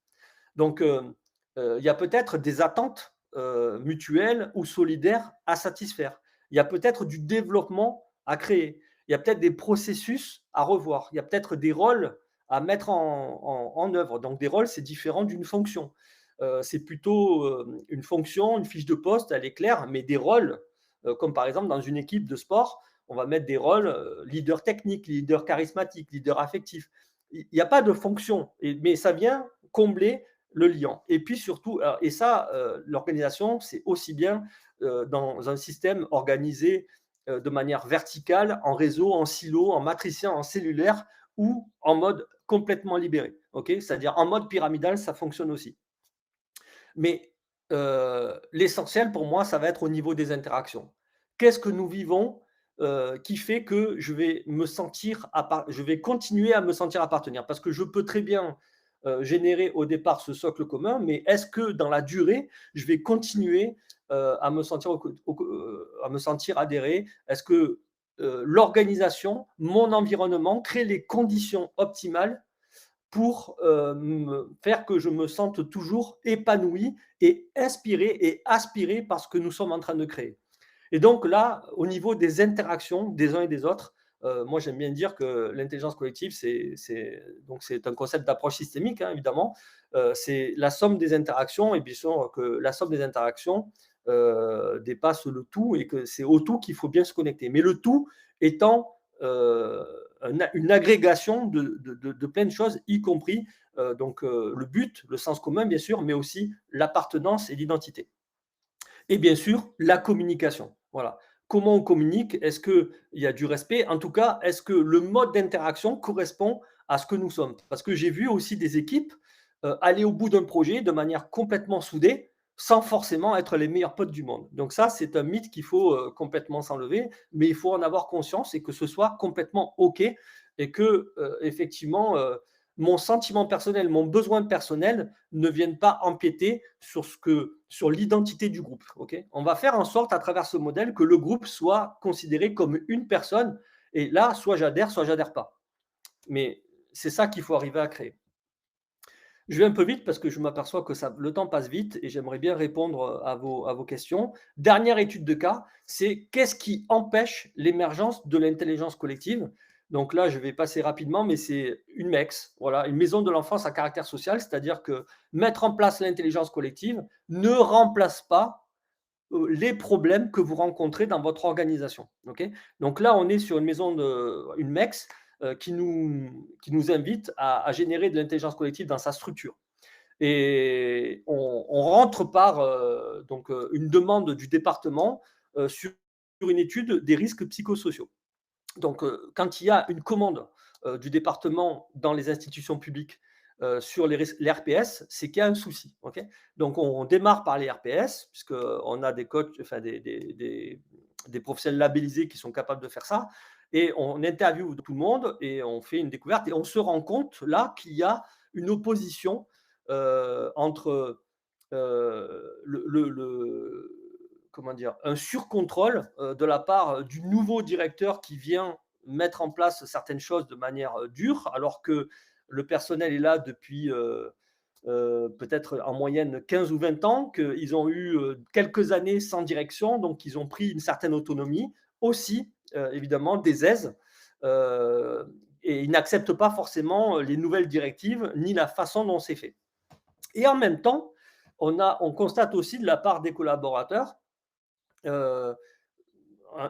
Donc, il y a peut-être des attentes mutuelles ou solidaires à satisfaire. Il y a peut-être du développement à créer. Il y a peut-être des processus à revoir. Il y a peut-être des rôles à mettre en œuvre. Donc, des rôles, c'est différent d'une fonction. C'est plutôt une fonction, une fiche de poste, elle est claire, mais des rôles, comme par exemple dans une équipe de sport, on va mettre des rôles leader technique, leader charismatique, leader affectif. Il n'y a pas de fonction, mais ça vient combler le lien. Et puis surtout, et ça, l'organisation, c'est aussi bien dans un système organisé de manière verticale, en réseau, en silo, en matricien, en cellulaire ou en mode complètement libéré. Okay, c'est-à-dire en mode pyramidal, ça fonctionne aussi. Mais l'essentiel pour moi, ça va être au niveau des interactions. Qu'est-ce que nous vivons qui fait que je vais continuer à me sentir appartenir? Parce que je peux très bien générer au départ ce socle commun, mais est-ce que dans la durée, je vais continuer à me sentir adhéré? Est-ce que l'organisation, mon environnement crée les conditions optimales pour faire que je me sente toujours épanoui et inspiré et aspiré par ce que nous sommes en train de créer. Et donc là, au niveau des interactions des uns et des autres, moi j'aime bien dire que l'intelligence collective, c'est un concept d'approche systémique, hein, évidemment. C'est la somme des interactions et bien sûr que la somme des interactions dépasse le tout et que c'est au tout qu'il faut bien se connecter. Mais le tout étant une agrégation de plein de choses, y compris le but, le sens commun, bien sûr, mais aussi l'appartenance et l'identité. Et bien sûr, la communication. Voilà. Comment on communique? Est-ce qu'il y a du respect? En tout cas, est-ce que le mode d'interaction correspond à ce que nous sommes? Parce que j'ai vu aussi des équipes aller au bout d'un projet de manière complètement soudée, sans forcément être les meilleurs potes du monde. Donc ça, c'est un mythe qu'il faut complètement s'enlever, mais il faut en avoir conscience et que ce soit complètement OK et que effectivement mon sentiment personnel, mon besoin personnel ne viennent pas empiéter sur l'identité du groupe. Okay, on va faire en sorte, à travers ce modèle, que le groupe soit considéré comme une personne. Et là, soit j'adhère pas. Mais c'est ça qu'il faut arriver à créer. Je vais un peu vite parce que je m'aperçois que le temps passe vite et j'aimerais bien répondre à vos questions. Dernière étude de cas, c'est qu'est-ce qui empêche l'émergence de l'intelligence collective? Donc là, je vais passer rapidement, mais c'est une MEX, voilà, une maison de l'enfance à caractère social, c'est-à-dire que mettre en place l'intelligence collective ne remplace pas les problèmes que vous rencontrez dans votre organisation. Okay, donc là, on est sur une MEX qui nous invite à générer de l'intelligence collective dans sa structure. Et on rentre par une demande du département sur une étude des risques psychosociaux. Donc, quand il y a une commande du département dans les institutions publiques sur les RPS, c'est qu'il y a un souci. Okay, donc, on démarre par les RPS, puisqu'on a des coachs, enfin, des professionnels labellisés qui sont capables de faire ça. Et on interviewe tout le monde et on fait une découverte. Et on se rend compte là qu'il y a une opposition entre comment dire, un surcontrôle de la part du nouveau directeur qui vient mettre en place certaines choses de manière dure, alors que le personnel est là depuis peut-être en moyenne 15 ou 20 ans, qu'ils ont eu quelques années sans direction, donc ils ont pris une certaine autonomie, aussi évidemment des aises, euh, et ils n'acceptent pas forcément les nouvelles directives ni la façon dont c'est fait. Et en même temps, on constate aussi de la part des collaborateurs euh,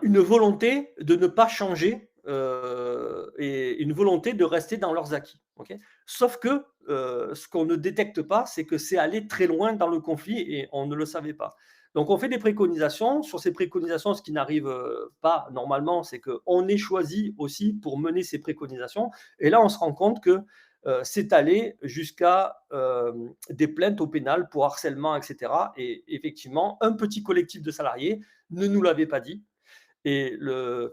une volonté de ne pas changer et une volonté de rester dans leurs acquis. Okay, sauf que ce qu'on ne détecte pas, c'est que c'est aller très loin dans le conflit et on ne le savait pas. Donc on fait des préconisations. Sur ces préconisations, ce qui n'arrive pas normalement, c'est qu'on est choisi aussi pour mener ces préconisations. Et là, on se rend compte que c'est allé jusqu'à des plaintes au pénal pour harcèlement, etc. Et effectivement, un petit collectif de salariés ne nous l'avait pas dit et le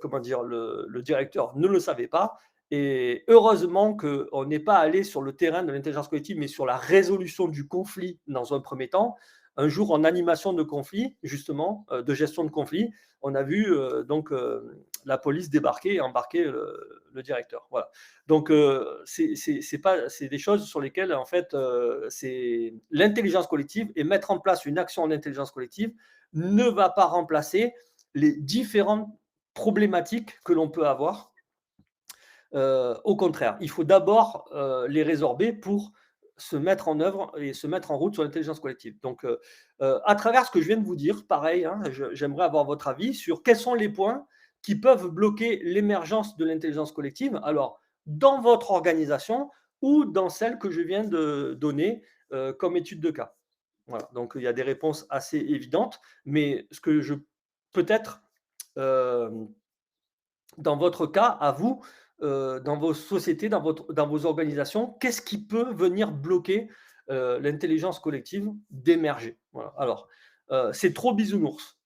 directeur ne le savait pas. Et heureusement qu'on n'est pas allé sur le terrain de l'intelligence collective, mais sur la résolution du conflit dans un premier temps. Un jour, en animation de conflit, justement, de gestion de conflit, on a vu la police débarquer et embarquer le directeur. Voilà. Donc, c'est des choses sur lesquelles, en fait, c'est l'intelligence collective et mettre en place une action en intelligence collective ne va pas remplacer les différentes problématiques que l'on peut avoir. Au contraire, il faut d'abord les résorber pour se mettre en œuvre et se mettre en route sur l'intelligence collective. Donc, à travers ce que je viens de vous dire, pareil, hein, j'aimerais avoir votre avis sur quels sont les points qui peuvent bloquer l'émergence de l'intelligence collective. Alors, dans votre organisation ou dans celle que je viens de donner comme étude de cas. Voilà. Donc, il y a des réponses assez évidentes, mais ce que je peut-être euh, dans votre cas, à vous, dans vos sociétés, dans vos organisations, qu'est-ce qui peut venir bloquer l'intelligence collective d'émerger? Voilà. Alors, c'est trop bisounours.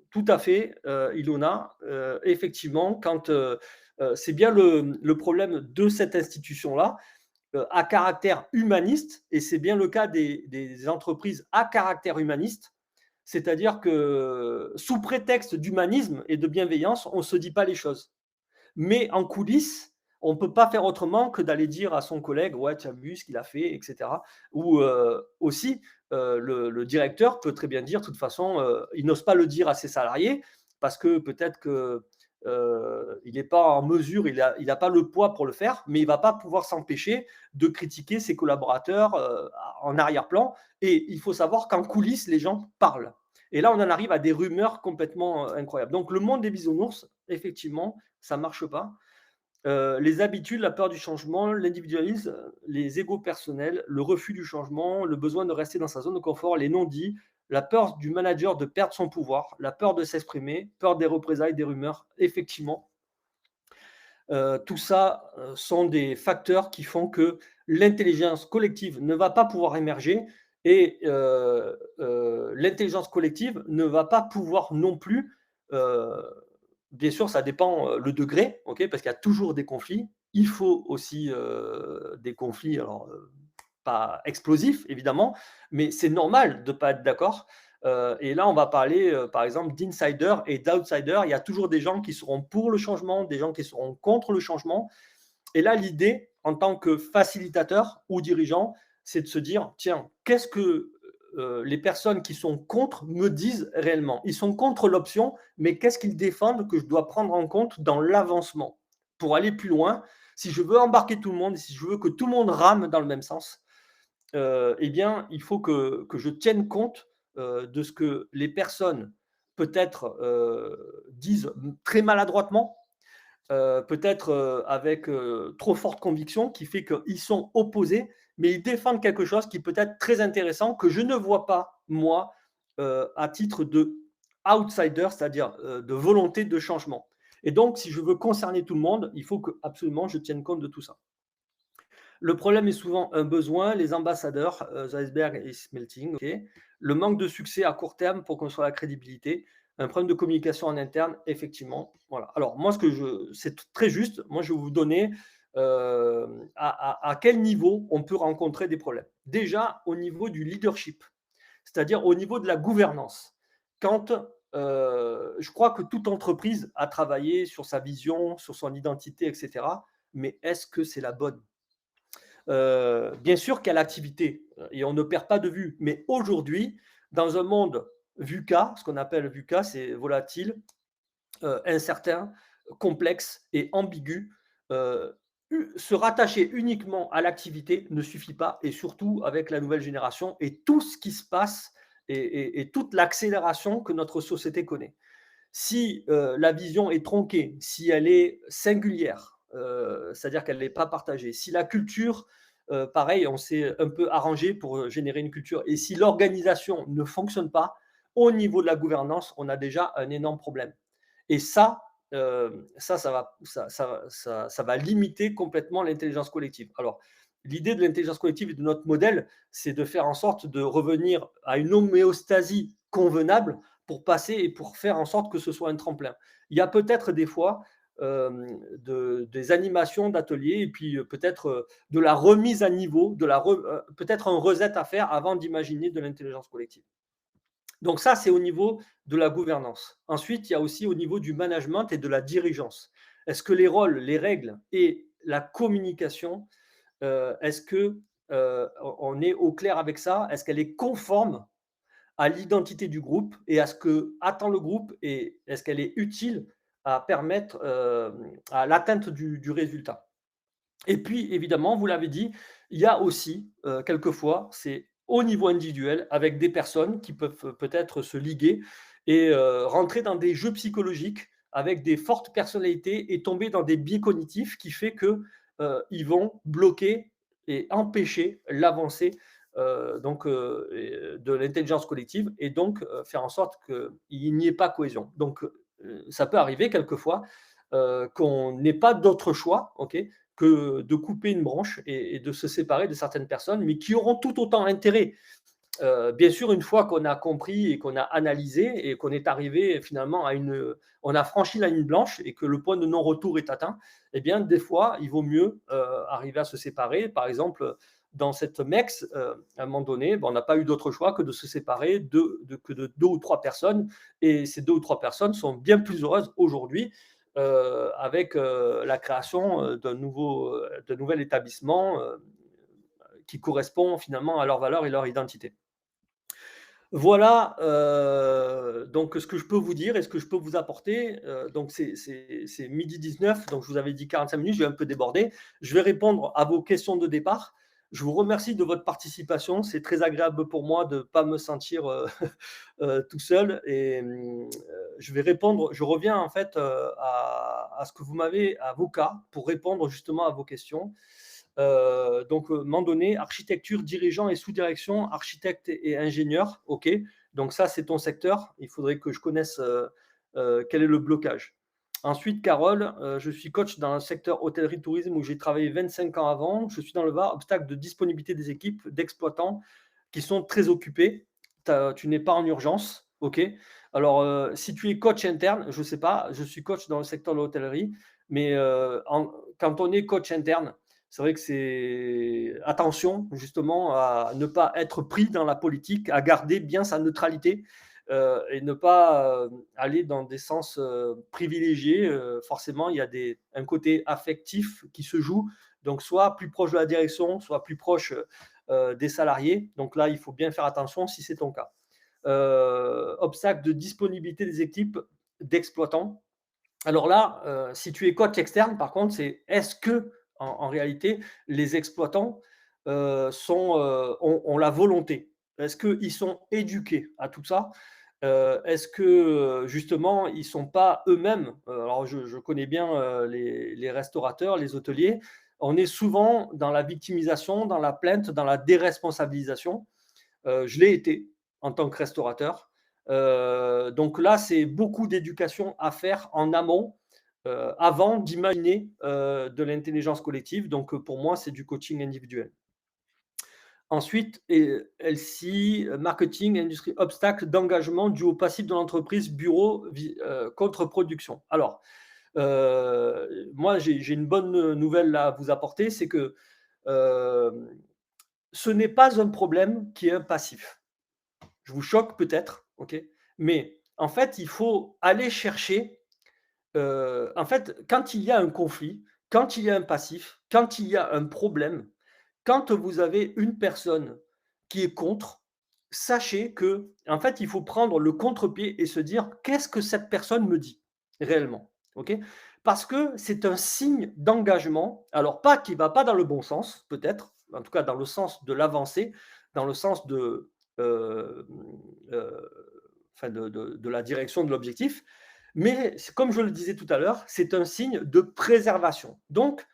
Tout à fait, Ilona. Effectivement, quand c'est bien le problème de cette institution-là, à caractère humaniste, et c'est bien le cas des entreprises à caractère humaniste, c'est-à-dire que sous prétexte d'humanisme et de bienveillance, on ne se dit pas les choses. Mais en coulisses, on ne peut pas faire autrement que d'aller dire à son collègue, ouais, tu as vu ce qu'il a fait, etc. Ou aussi, le directeur peut très bien dire, de toute façon, il n'ose pas le dire à ses salariés parce que peut-être que il n'est pas en mesure, il a pas le poids pour le faire, mais il va pas pouvoir s'empêcher de critiquer ses collaborateurs, en arrière-plan et il faut savoir qu'en coulisses, les gens parlent et là, on en arrive à des rumeurs complètement, incroyables. Donc le monde des bisounours, effectivement, ça marche pas. Les habitudes, la peur du changement, l'individualisme, les égos personnels, le refus du changement, le besoin de rester dans sa zone de confort, les non-dits, la peur du manager de perdre son pouvoir, la peur de s'exprimer, peur des représailles, des rumeurs. Effectivement, tout ça sont des facteurs qui font que l'intelligence collective ne va pas pouvoir émerger et l'intelligence collective ne va pas pouvoir non plus, euh, bien sûr, ça dépend le degré, ok, parce qu'il y a toujours des conflits. Il faut aussi des conflits, alors pas explosifs évidemment, mais c'est normal de ne pas être d'accord. Et là, on va parler par exemple d'insider et d'outsider. Il y a toujours des gens qui seront pour le changement, des gens qui seront contre le changement. Et là, l'idée, en tant que facilitateur ou dirigeant, c'est de se dire, tiens, qu'est-ce que les personnes qui sont contre me disent réellement? Ils sont contre l'option, mais qu'est-ce qu'ils défendent que je dois prendre en compte dans l'avancement pour aller plus loin? Si je veux embarquer tout le monde, si je veux que tout le monde rame dans le même sens, eh bien, il faut que je tienne compte de ce que les personnes, peut-être, disent très maladroitement, peut-être avec trop forte conviction, qui fait qu'ils sont opposés, mais ils défendent quelque chose qui peut être très intéressant, que je ne vois pas, moi, à titre de outsider, c'est-à-dire de volonté de changement. Et donc, si je veux concerner tout le monde, il faut que absolument je tienne compte de tout ça. Le problème est souvent un besoin, les ambassadeurs, the iceberg is melting, ok. Le manque de succès à court terme pour construire la crédibilité, un problème de communication en interne, effectivement. Voilà. Alors, moi, c'est très juste. Moi, je vais vous donner à quel niveau on peut rencontrer des problèmes. Déjà, au niveau du leadership, c'est-à-dire au niveau de la gouvernance. Quand je crois que toute entreprise a travaillé sur sa vision, sur son identité, etc. Mais est-ce que c'est la bonne? Bien sûr qu'il y a l'activité et on ne perd pas de vue. Mais aujourd'hui, dans un monde VUCA, ce qu'on appelle VUCA, c'est volatile, incertain, complexe et ambigu. euh, Se rattacher uniquement à l'activité ne suffit pas, et surtout avec la nouvelle génération et tout ce qui se passe et toute l'accélération que notre société connaît. Si la vision est tronquée, si elle est singulière, c'est-à-dire qu'elle n'est pas partagée, si la culture, pareil, on s'est un peu arrangé pour générer une culture, et si l'organisation ne fonctionne pas, au niveau de la gouvernance, on a déjà un énorme problème. Et ça, ça va limiter complètement l'intelligence collective. Alors, l'idée de l'intelligence collective et de notre modèle, c'est de faire en sorte de revenir à une homéostasie convenable pour passer et pour faire en sorte que ce soit un tremplin. Il y a peut-être des fois des animations d'ateliers et puis peut-être de la remise à niveau, peut-être un reset à faire avant d'imaginer de l'intelligence collective. Donc ça, c'est au niveau de la gouvernance. Ensuite, il y a aussi au niveau du management et de la dirigeance. Est-ce que les rôles, les règles et la communication, est-ce que on est au clair avec ça? Est-ce qu'elle est conforme à l'identité du groupe et à ce que attend le groupe, et est-ce qu'elle est utile à permettre à l'atteinte du résultat? Et puis, évidemment, vous l'avez dit, il y a aussi, quelquefois, c'est au niveau individuel, avec des personnes qui peuvent peut-être se liguer et rentrer dans des jeux psychologiques avec des fortes personnalités et tomber dans des biais cognitifs qui fait que ils vont bloquer et empêcher l'avancée de l'intelligence collective et donc faire en sorte qu'il n'y ait pas cohésion. Donc, ça peut arriver quelquefois qu'on n'ait pas d'autre choix, ok, que de couper une branche et de se séparer de certaines personnes, mais qui auront tout autant intérêt. Bien sûr, une fois qu'on a compris et qu'on a analysé et qu'on est arrivé finalement on a franchi la ligne blanche et que le point de non-retour est atteint, eh bien, des fois, il vaut mieux arriver à se séparer. Par exemple, dans cette MEX, à un moment donné, on n'a pas eu d'autre choix que de se séparer que de deux ou trois personnes. Et ces deux ou trois personnes sont bien plus heureuses aujourd'hui avec la création d'un nouvel établissement qui correspond finalement à leurs valeurs et leur identité. Voilà, donc ce que je peux vous dire et ce que je peux vous apporter, donc c'est 12h19, donc je vous avais dit 45 minutes, je vais un peu déborder. Je vais répondre à vos questions de départ. Je vous remercie de votre participation. C'est très agréable pour moi de ne pas me sentir, tout seul et je vais répondre je reviens en fait, à ce que vous m'avez à vos cas pour répondre justement à vos questions. Donc, moment donné, architecture, dirigeant et sous-direction, architecte et ingénieur, OK. Donc ça, c'est ton secteur. Il faudrait que je connaisse, quel est le blocage. Ensuite, Carole, je suis coach dans le secteur hôtellerie-tourisme où j'ai travaillé 25 ans avant. Je suis dans le Var, obstacle de disponibilité des équipes, d'exploitants qui sont très occupés. Tu n'es pas en urgence, OK. Alors, si tu es coach interne, je ne sais pas, je suis coach dans le secteur de l'hôtellerie, mais quand on est coach interne, c'est vrai que c'est attention justement à ne pas être pris dans la politique, à garder bien sa neutralité et ne pas aller dans des sens privilégiés. Forcément, il y a un côté affectif qui se joue, donc soit plus proche de la direction, soit plus proche des salariés. Donc là, il faut bien faire attention si c'est ton cas. Obstacle de disponibilité des équipes d'exploitants. Alors là, si tu es coach externe, par contre, c'est est-ce que en réalité, les exploitants ont la volonté? Est-ce qu'ils sont éduqués à tout ça? Est-ce que justement, ils ne sont pas eux-mêmes, alors je connais bien les restaurateurs, les hôteliers, on est souvent dans la victimisation, dans la plainte, dans la déresponsabilisation. Je l'ai été en tant que restaurateur. Donc là, c'est beaucoup d'éducation à faire en amont, avant d'imaginer de l'intelligence collective. Donc pour moi, c'est du coaching individuel. Ensuite, LC, marketing, industrie, obstacle d'engagement dû au passif de l'entreprise, bureau, contre-production. Alors, moi, j'ai une bonne nouvelle à vous apporter, c'est que euh, ce n'est pas un problème qui est un passif. Je vous choque peut-être, OK? Mais en fait, il faut aller chercher, en fait, quand il y a un conflit, quand il y a un passif, quand il y a un problème, quand vous avez une personne qui est contre, sachez que, en fait, il faut prendre le contre-pied et se dire: «Qu'est-ce que cette personne me dit réellement?» OK? Parce que c'est un signe d'engagement, alors pas qui va pas dans le bon sens, peut-être, en tout cas dans le sens de l'avancée, dans le sens de, hem, heu, enfin de la direction de l'objectif, mais c'est comme je le disais tout à l'heure, c'est un signe de préservation. Donc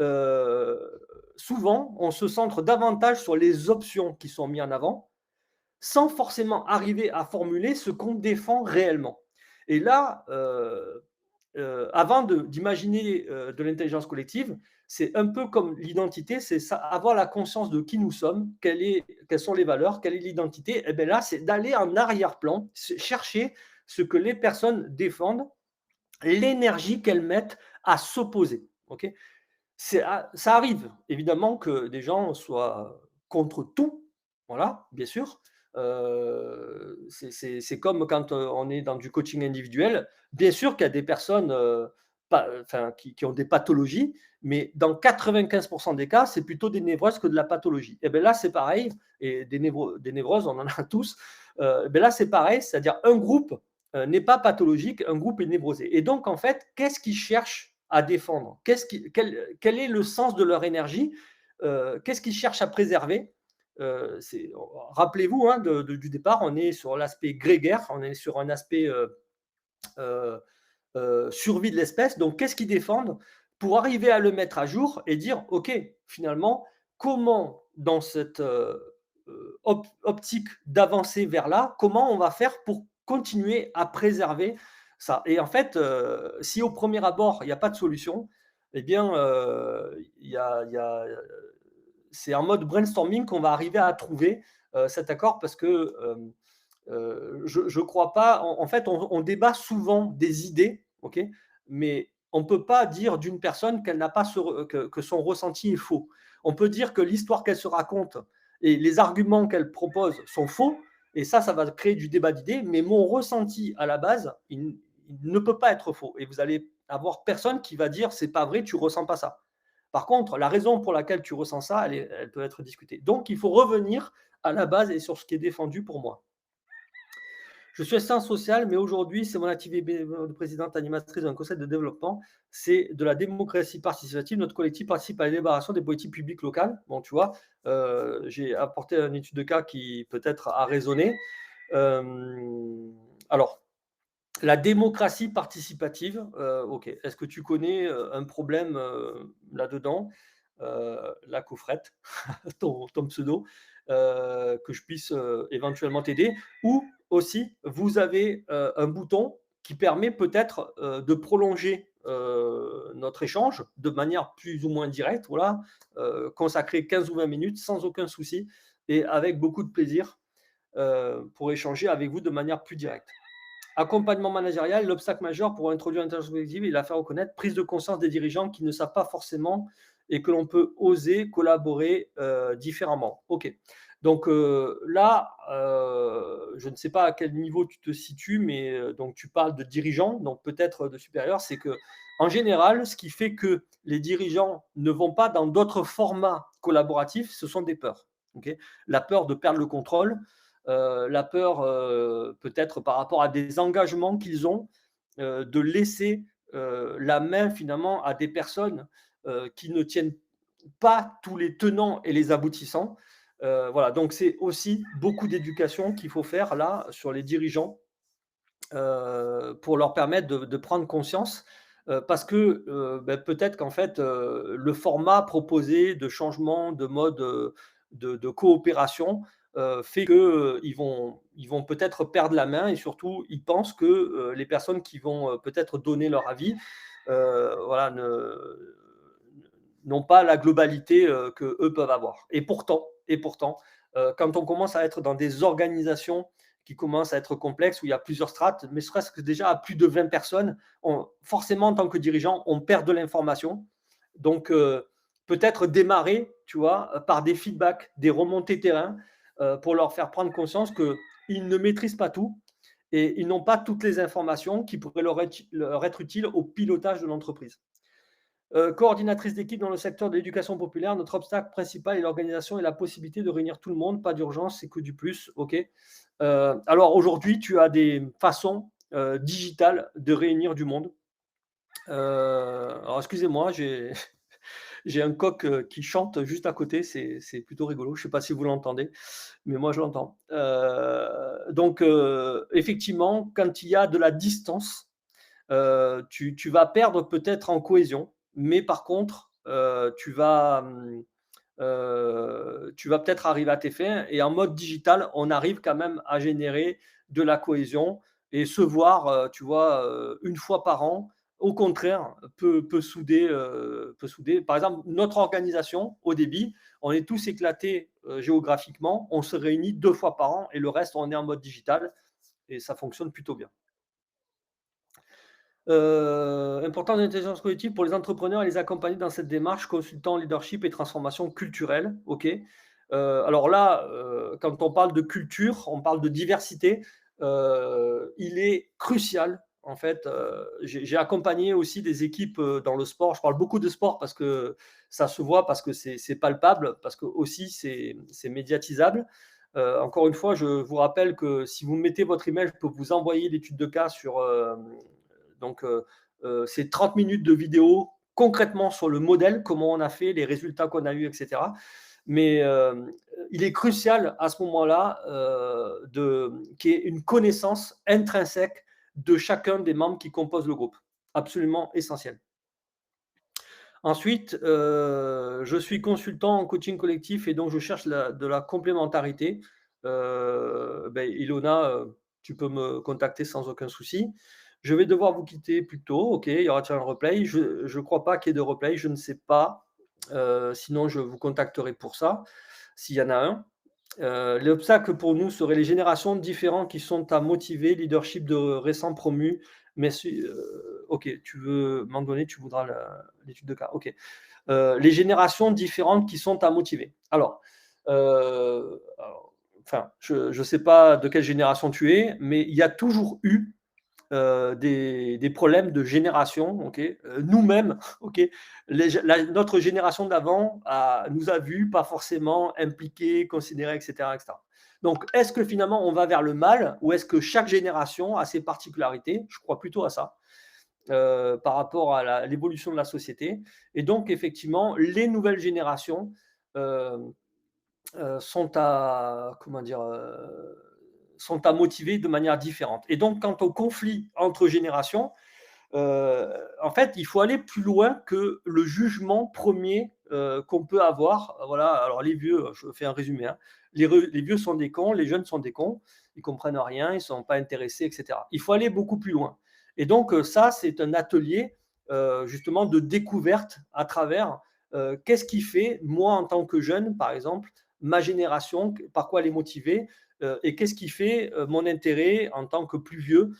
heu, souvent, on se centre davantage sur les options qui sont mises en avant, sans forcément arriver à formuler ce qu'on défend réellement. Et là, avant d'imaginer de l'intelligence collective, c'est un peu comme l'identité, c'est avoir la conscience de qui nous sommes, quelles sont les valeurs, quelle est l'identité. Et bien là, c'est d'aller en arrière-plan, chercher ce que les personnes défendent, l'énergie qu'elles mettent à s'opposer. Ok. Ça arrive évidemment que des gens soient contre tout, voilà, bien sûr. C'est comme quand on est dans du coaching individuel. Bien sûr qu'il y a des personnes enfin, qui ont des pathologies, mais dans 95% des cas, c'est plutôt des névroses que de la pathologie. Et bien là, c'est pareil, et des névroses, on en a tous. Ben là, c'est pareil, c'est-à-dire un groupe n'est pas pathologique, un groupe est névrosé. Et donc, en fait, qu'est-ce qu'ils cherchent à défendre? Quel est le sens de leur énergie? Qu'est-ce qu'ils cherchent à préserver? Rappelez-vous hein, du départ, on est sur l'aspect grégaire, on est sur un aspect euh, survie de l'espèce. Donc, qu'est-ce qu'ils défendent pour arriver à le mettre à jour et dire, OK, finalement, comment dans cette optique d'avancer vers là, comment on va faire pour continuer à préserver ça? Et en fait, si au premier abord, il n'y a pas de solution, eh bien, c'est en mode brainstorming qu'on va arriver à trouver cet accord parce que je ne crois pas. En fait, on débat souvent des idées, ok, mais on ne peut pas dire d'une personne qu'elle n'a pas que son ressenti est faux. On peut dire que l'histoire qu'elle se raconte et les arguments qu'elle propose sont faux, et ça va créer du débat d'idées, mais mon ressenti à la base, il ne peut pas être faux. Et vous allez avoir personne qui va dire c'est pas vrai, tu ressens pas ça. Par contre, la raison pour laquelle tu ressens ça, elle peut être discutée. Donc, il faut revenir à la base et sur ce qui est défendu pour moi. Je suis assistante sociale, mais aujourd'hui, c'est mon activité de présidente animatrice d'un conseil de développement. C'est de la démocratie participative. Notre collectif participe à l'élaboration des politiques publiques locales. Bon, tu vois, j'ai apporté une étude de cas qui peut-être a résonné. Alors, la démocratie participative, OK. Est-ce que tu connais, un problème, là-dedans? La coffrette, ton pseudo, que je puisse, éventuellement t'aider? Ou aussi, vous avez, un bouton qui permet peut-être, de prolonger, notre échange de manière plus ou moins directe, voilà, consacrer 15 ou 20 minutes sans aucun souci et avec beaucoup de plaisir, pour échanger avec vous de manière plus directe. Accompagnement managérial, l'obstacle majeur pour introduire l'intelligence collective et la faire reconnaître, prise de conscience des dirigeants qui ne savent pas forcément et que l'on peut oser collaborer différemment. OK. Donc là, je ne sais pas à quel niveau tu te situes, mais donc tu parles de dirigeants, donc peut-être de supérieurs. C'est que en général, ce qui fait que les dirigeants ne vont pas dans d'autres formats collaboratifs, ce sont des peurs. OK. La peur de perdre le contrôle, la peur peut-être par rapport à des engagements qu'ils ont, de laisser la main finalement à des personnes qui ne tiennent pas tous les tenants et les aboutissants. Voilà, donc c'est aussi beaucoup d'éducation qu'il faut faire là sur les dirigeants pour leur permettre de prendre conscience. Parce que ben, peut-être qu'en fait, le format proposé de changement de mode de coopération fait qu'ils vont peut-être perdre la main et surtout, ils pensent que les personnes qui vont peut-être donner leur avis voilà, n'ont pas la globalité que eux peuvent avoir. Et pourtant quand on commence à être dans des organisations qui commencent à être complexes, où il y a plusieurs strates, mais serait-ce que déjà à plus de 20 personnes, forcément, en tant que dirigeant, on perd de l'information. Donc, peut-être démarrer, tu vois, par des feedbacks, des remontées terrain, pour leur faire prendre conscience qu'ils ne maîtrisent pas tout et ils n'ont pas toutes les informations qui pourraient leur être utiles au pilotage de l'entreprise. Coordinatrice d'équipe dans le secteur de l'éducation populaire, notre obstacle principal est l'organisation et la possibilité de réunir tout le monde. Pas d'urgence, c'est que du plus. OK. Alors aujourd'hui, tu as des façons digitales de réunir du monde. Alors excusez-moi, j'ai un coq qui chante juste à côté. C'est plutôt rigolo. Je ne sais pas si vous l'entendez, mais moi je l'entends. Donc effectivement, quand il y a de la distance, tu vas perdre peut-être en cohésion, mais par contre, tu vas peut-être arriver à tes fins et en mode digital, on arrive quand même à générer de la cohésion et se voir, tu vois, une fois par an, au contraire, peut souder. Par exemple, notre organisation, au débit, on est tous éclatés, géographiquement, on se réunit 2 fois par an et le reste, on est en mode digital et ça fonctionne plutôt bien. Importance de l'intelligence collective pour les entrepreneurs et les accompagner dans cette démarche, consultant leadership et transformation culturelle. OK. Alors là, quand on parle de culture, on parle de diversité. Il est crucial, en fait, j'ai accompagné aussi des équipes, dans le sport. Je parle beaucoup de sport parce que ça se voit, parce que c'est palpable, parce que aussi c'est médiatisable. Encore une fois, je vous rappelle que si vous mettez votre email, je peux vous envoyer l'étude de cas sur, donc, c'est 30 minutes de vidéo concrètement sur le modèle, comment on a fait, les résultats qu'on a eus, etc. Mais il est crucial à ce moment-là qu'il y ait une connaissance intrinsèque de chacun des membres qui composent le groupe. Absolument essentiel. Ensuite, je suis consultant en coaching collectif et donc je cherche de la complémentarité. Ben, Ilona, tu peux me contacter sans aucun souci. Je vais devoir vous quitter plus tôt. OK, il y aura-t-il un replay? Je ne crois pas qu'il y ait de replay, je ne sais pas. Sinon, je vous contacterai pour ça, s'il y en a un. L'obstacle pour nous serait les générations différentes qui sont à motiver, leadership de récents promus. Mais OK, tu veux, à un moment donné, tu voudras l'étude de cas. OK. Les générations différentes qui sont à motiver. Enfin, je ne sais pas de quelle génération tu es, mais il y a toujours eu des problèmes de génération, ok. Nous-mêmes, ok. Notre génération d'avant nous a vus pas forcément impliqués, considérés, etc., etc. Donc, est-ce que finalement on va vers le mal ou est-ce que chaque génération a ses particularités? Je crois plutôt à ça. Par rapport à l'évolution de la société. Et donc, effectivement, les nouvelles générations euh, sont à, comment dire, sont à motiver de manière différente. Et donc, quant au conflit entre générations, en fait, il faut aller plus loin que le jugement premier qu'on peut avoir. Voilà, alors les vieux, je fais un résumé, hein. Les vieux sont des cons, les jeunes sont des cons, ils comprennent rien, ils ne sont pas intéressés, etc. Il faut aller beaucoup plus loin. Et donc, ça, c'est un atelier justement de découverte à travers qu'est-ce qui fait, moi, en tant que jeune, par exemple, ma génération, par quoi elle est motivée, et qu'est-ce qui fait mon intérêt en tant que plus vieux,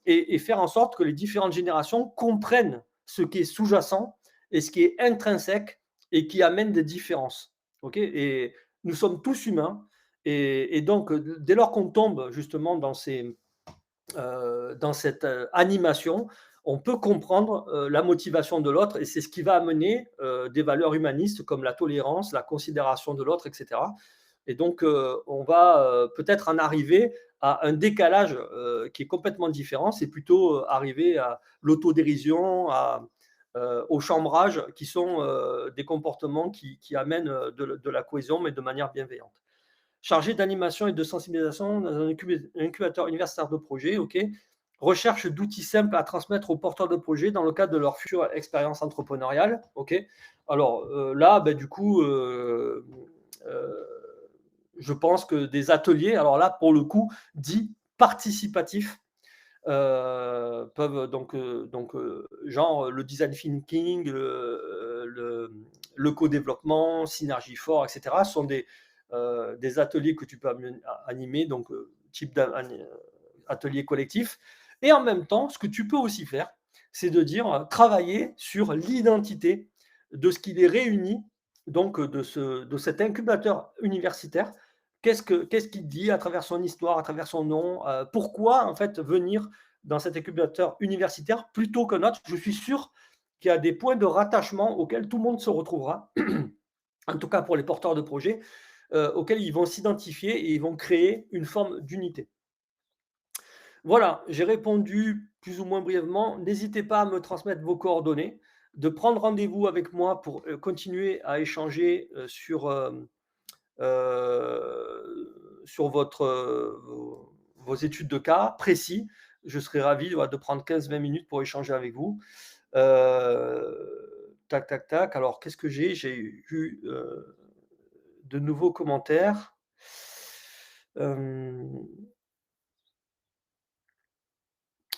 et faire en sorte que les différentes générations comprennent ce qui est sous-jacent et ce qui est intrinsèque et qui amène des différences. Okay, et nous sommes tous humains. Et donc, dès lors qu'on tombe justement dans cette animation, on peut comprendre la motivation de l'autre et c'est ce qui va amener des valeurs humanistes comme la tolérance, la considération de l'autre, etc. Et donc, on va peut-être en arriver à un décalage qui est complètement différent. C'est plutôt arriver à l'autodérision, au chambrage, qui sont des comportements qui amènent de la cohésion, mais de manière bienveillante. Chargé d'animation et de sensibilisation dans un incubateur universitaire de projet, ok. Recherche d'outils simples à transmettre aux porteurs de projets dans le cadre de leur future expérience entrepreneuriale, ok. Alors là, ben, du coup, euh, je pense que des ateliers, alors là, pour le coup, dits participatifs, peuvent genre le design thinking, le co-développement, synergie fort, etc. sont des ateliers que tu peux animer, donc type d'atelier collectif. Et en même temps, ce que tu peux aussi faire, c'est de dire travailler sur l'identité de ce qui les réunit, donc de cet incubateur universitaire. Qu'est-ce qu'il dit à travers son histoire, à travers son nom, pourquoi en fait venir dans cet incubateur universitaire plutôt qu'un autre. Je suis sûr qu'il y a des points de rattachement auxquels tout le monde se retrouvera, en tout cas pour les porteurs de projets, auxquels ils vont s'identifier et ils vont créer une forme d'unité. Voilà, j'ai répondu plus ou moins brièvement. N'hésitez pas à me transmettre vos coordonnées, de prendre rendez-vous avec moi pour continuer à échanger sur vos études de cas précis. Je serai ravi de prendre 15-20 minutes pour échanger avec vous. Tac, tac, tac. Alors, qu'est-ce que j'ai? J'ai eu de nouveaux commentaires.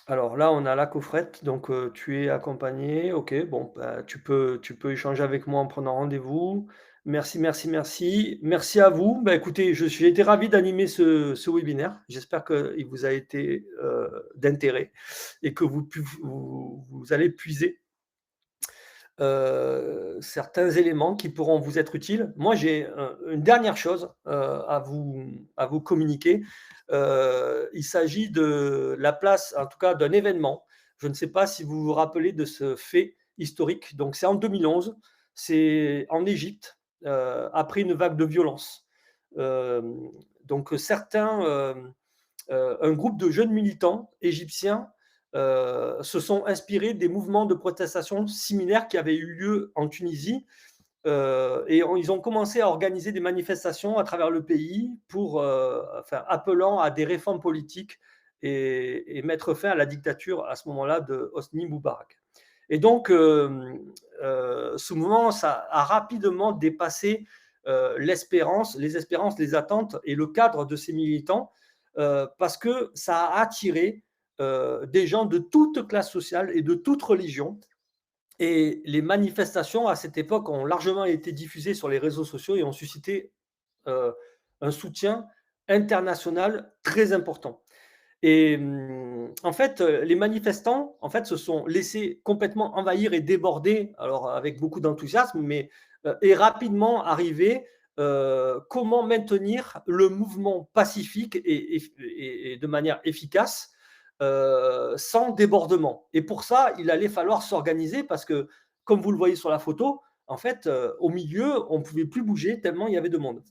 Alors là, on a la coffrette, donc tu es accompagné. OK, bon, bah, tu peux échanger avec moi en prenant rendez-vous. Merci, merci, merci. Merci à vous. Bah, écoutez, j'ai été ravi d'animer ce webinaire. J'espère qu'il vous a été d'intérêt et que vous allez puiser certains éléments qui pourront vous être utiles. Moi, j'ai une dernière chose à vous communiquer. Il s'agit de la place, en tout cas d'un événement. Je ne sais pas si vous vous rappelez de ce fait historique. Donc, c'est en 2011, c'est en Égypte, après une vague de violence. Euh, donc, un groupe de jeunes militants égyptiens se sont inspirés des mouvements de protestation similaires qui avaient eu lieu en Tunisie. Ils ont commencé à organiser des manifestations à travers le pays appelant à des réformes politiques et mettre fin à la dictature à ce moment-là de Hosni Moubarak. Et donc, ce mouvement ça a rapidement dépassé les espérances, les attentes et le cadre de ces militants parce que ça a attiré des gens de toute classe sociale et de toute religion. Et les manifestations à cette époque ont largement été diffusées sur les réseaux sociaux et ont suscité un soutien international très important. Et en fait, les manifestants se sont laissés complètement envahir et déborder, alors avec beaucoup d'enthousiasme, mais et rapidement arrivé comment maintenir le mouvement pacifique et de manière efficace sans débordement. Et pour ça, il allait falloir s'organiser parce que, comme vous le voyez sur la photo, en fait, au milieu, on ne pouvait plus bouger tellement il y avait de monde.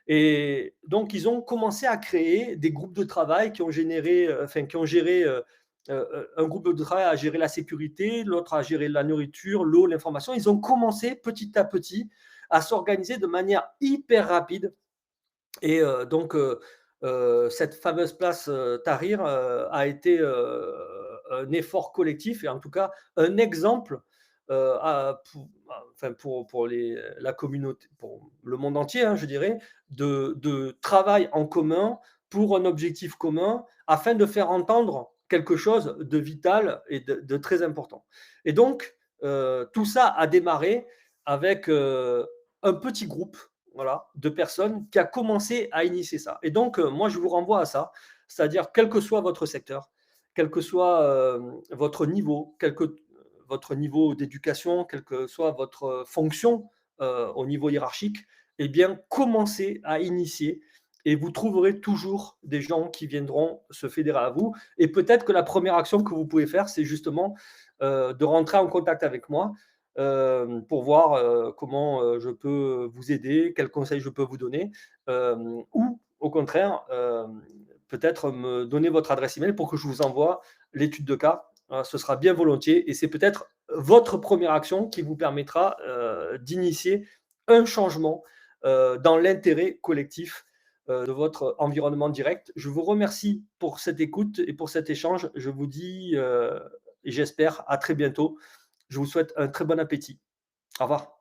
Et donc, ils ont commencé à créer des groupes de travail qui ont généré, enfin, qui ont géré, un groupe de travail à gérer la sécurité, l'autre à gérer la nourriture, l'eau, l'information. Ils ont commencé petit à petit à s'organiser de manière hyper rapide. Et cette fameuse place Tahrir a été un effort collectif et en tout cas un exemple enfin pour la communauté, pour le monde entier, hein, je dirais, de travail en commun pour un objectif commun afin de faire entendre quelque chose de vital et de très important. Et donc, tout ça a démarré avec un petit groupe, voilà, de personnes qui a commencé à initier ça. Et donc, moi, je vous renvoie à ça, c'est-à-dire quel que soit votre secteur, quel que soit votre niveau, votre niveau d'éducation, quelle que soit votre fonction au niveau hiérarchique, eh bien, commencez à initier et vous trouverez toujours des gens qui viendront se fédérer à vous. Et peut-être que la première action que vous pouvez faire, c'est justement de rentrer en contact avec moi pour voir comment je peux vous aider, quels conseils je peux vous donner, ou au contraire, peut-être me donner votre adresse email pour que je vous envoie l'étude de cas. Ce sera bien volontiers et c'est peut-être votre première action qui vous permettra d'initier un changement dans l'intérêt collectif de votre environnement direct. Je vous remercie pour cette écoute et pour cet échange. Je vous dis et j'espère à très bientôt. Je vous souhaite un très bon appétit. Au revoir.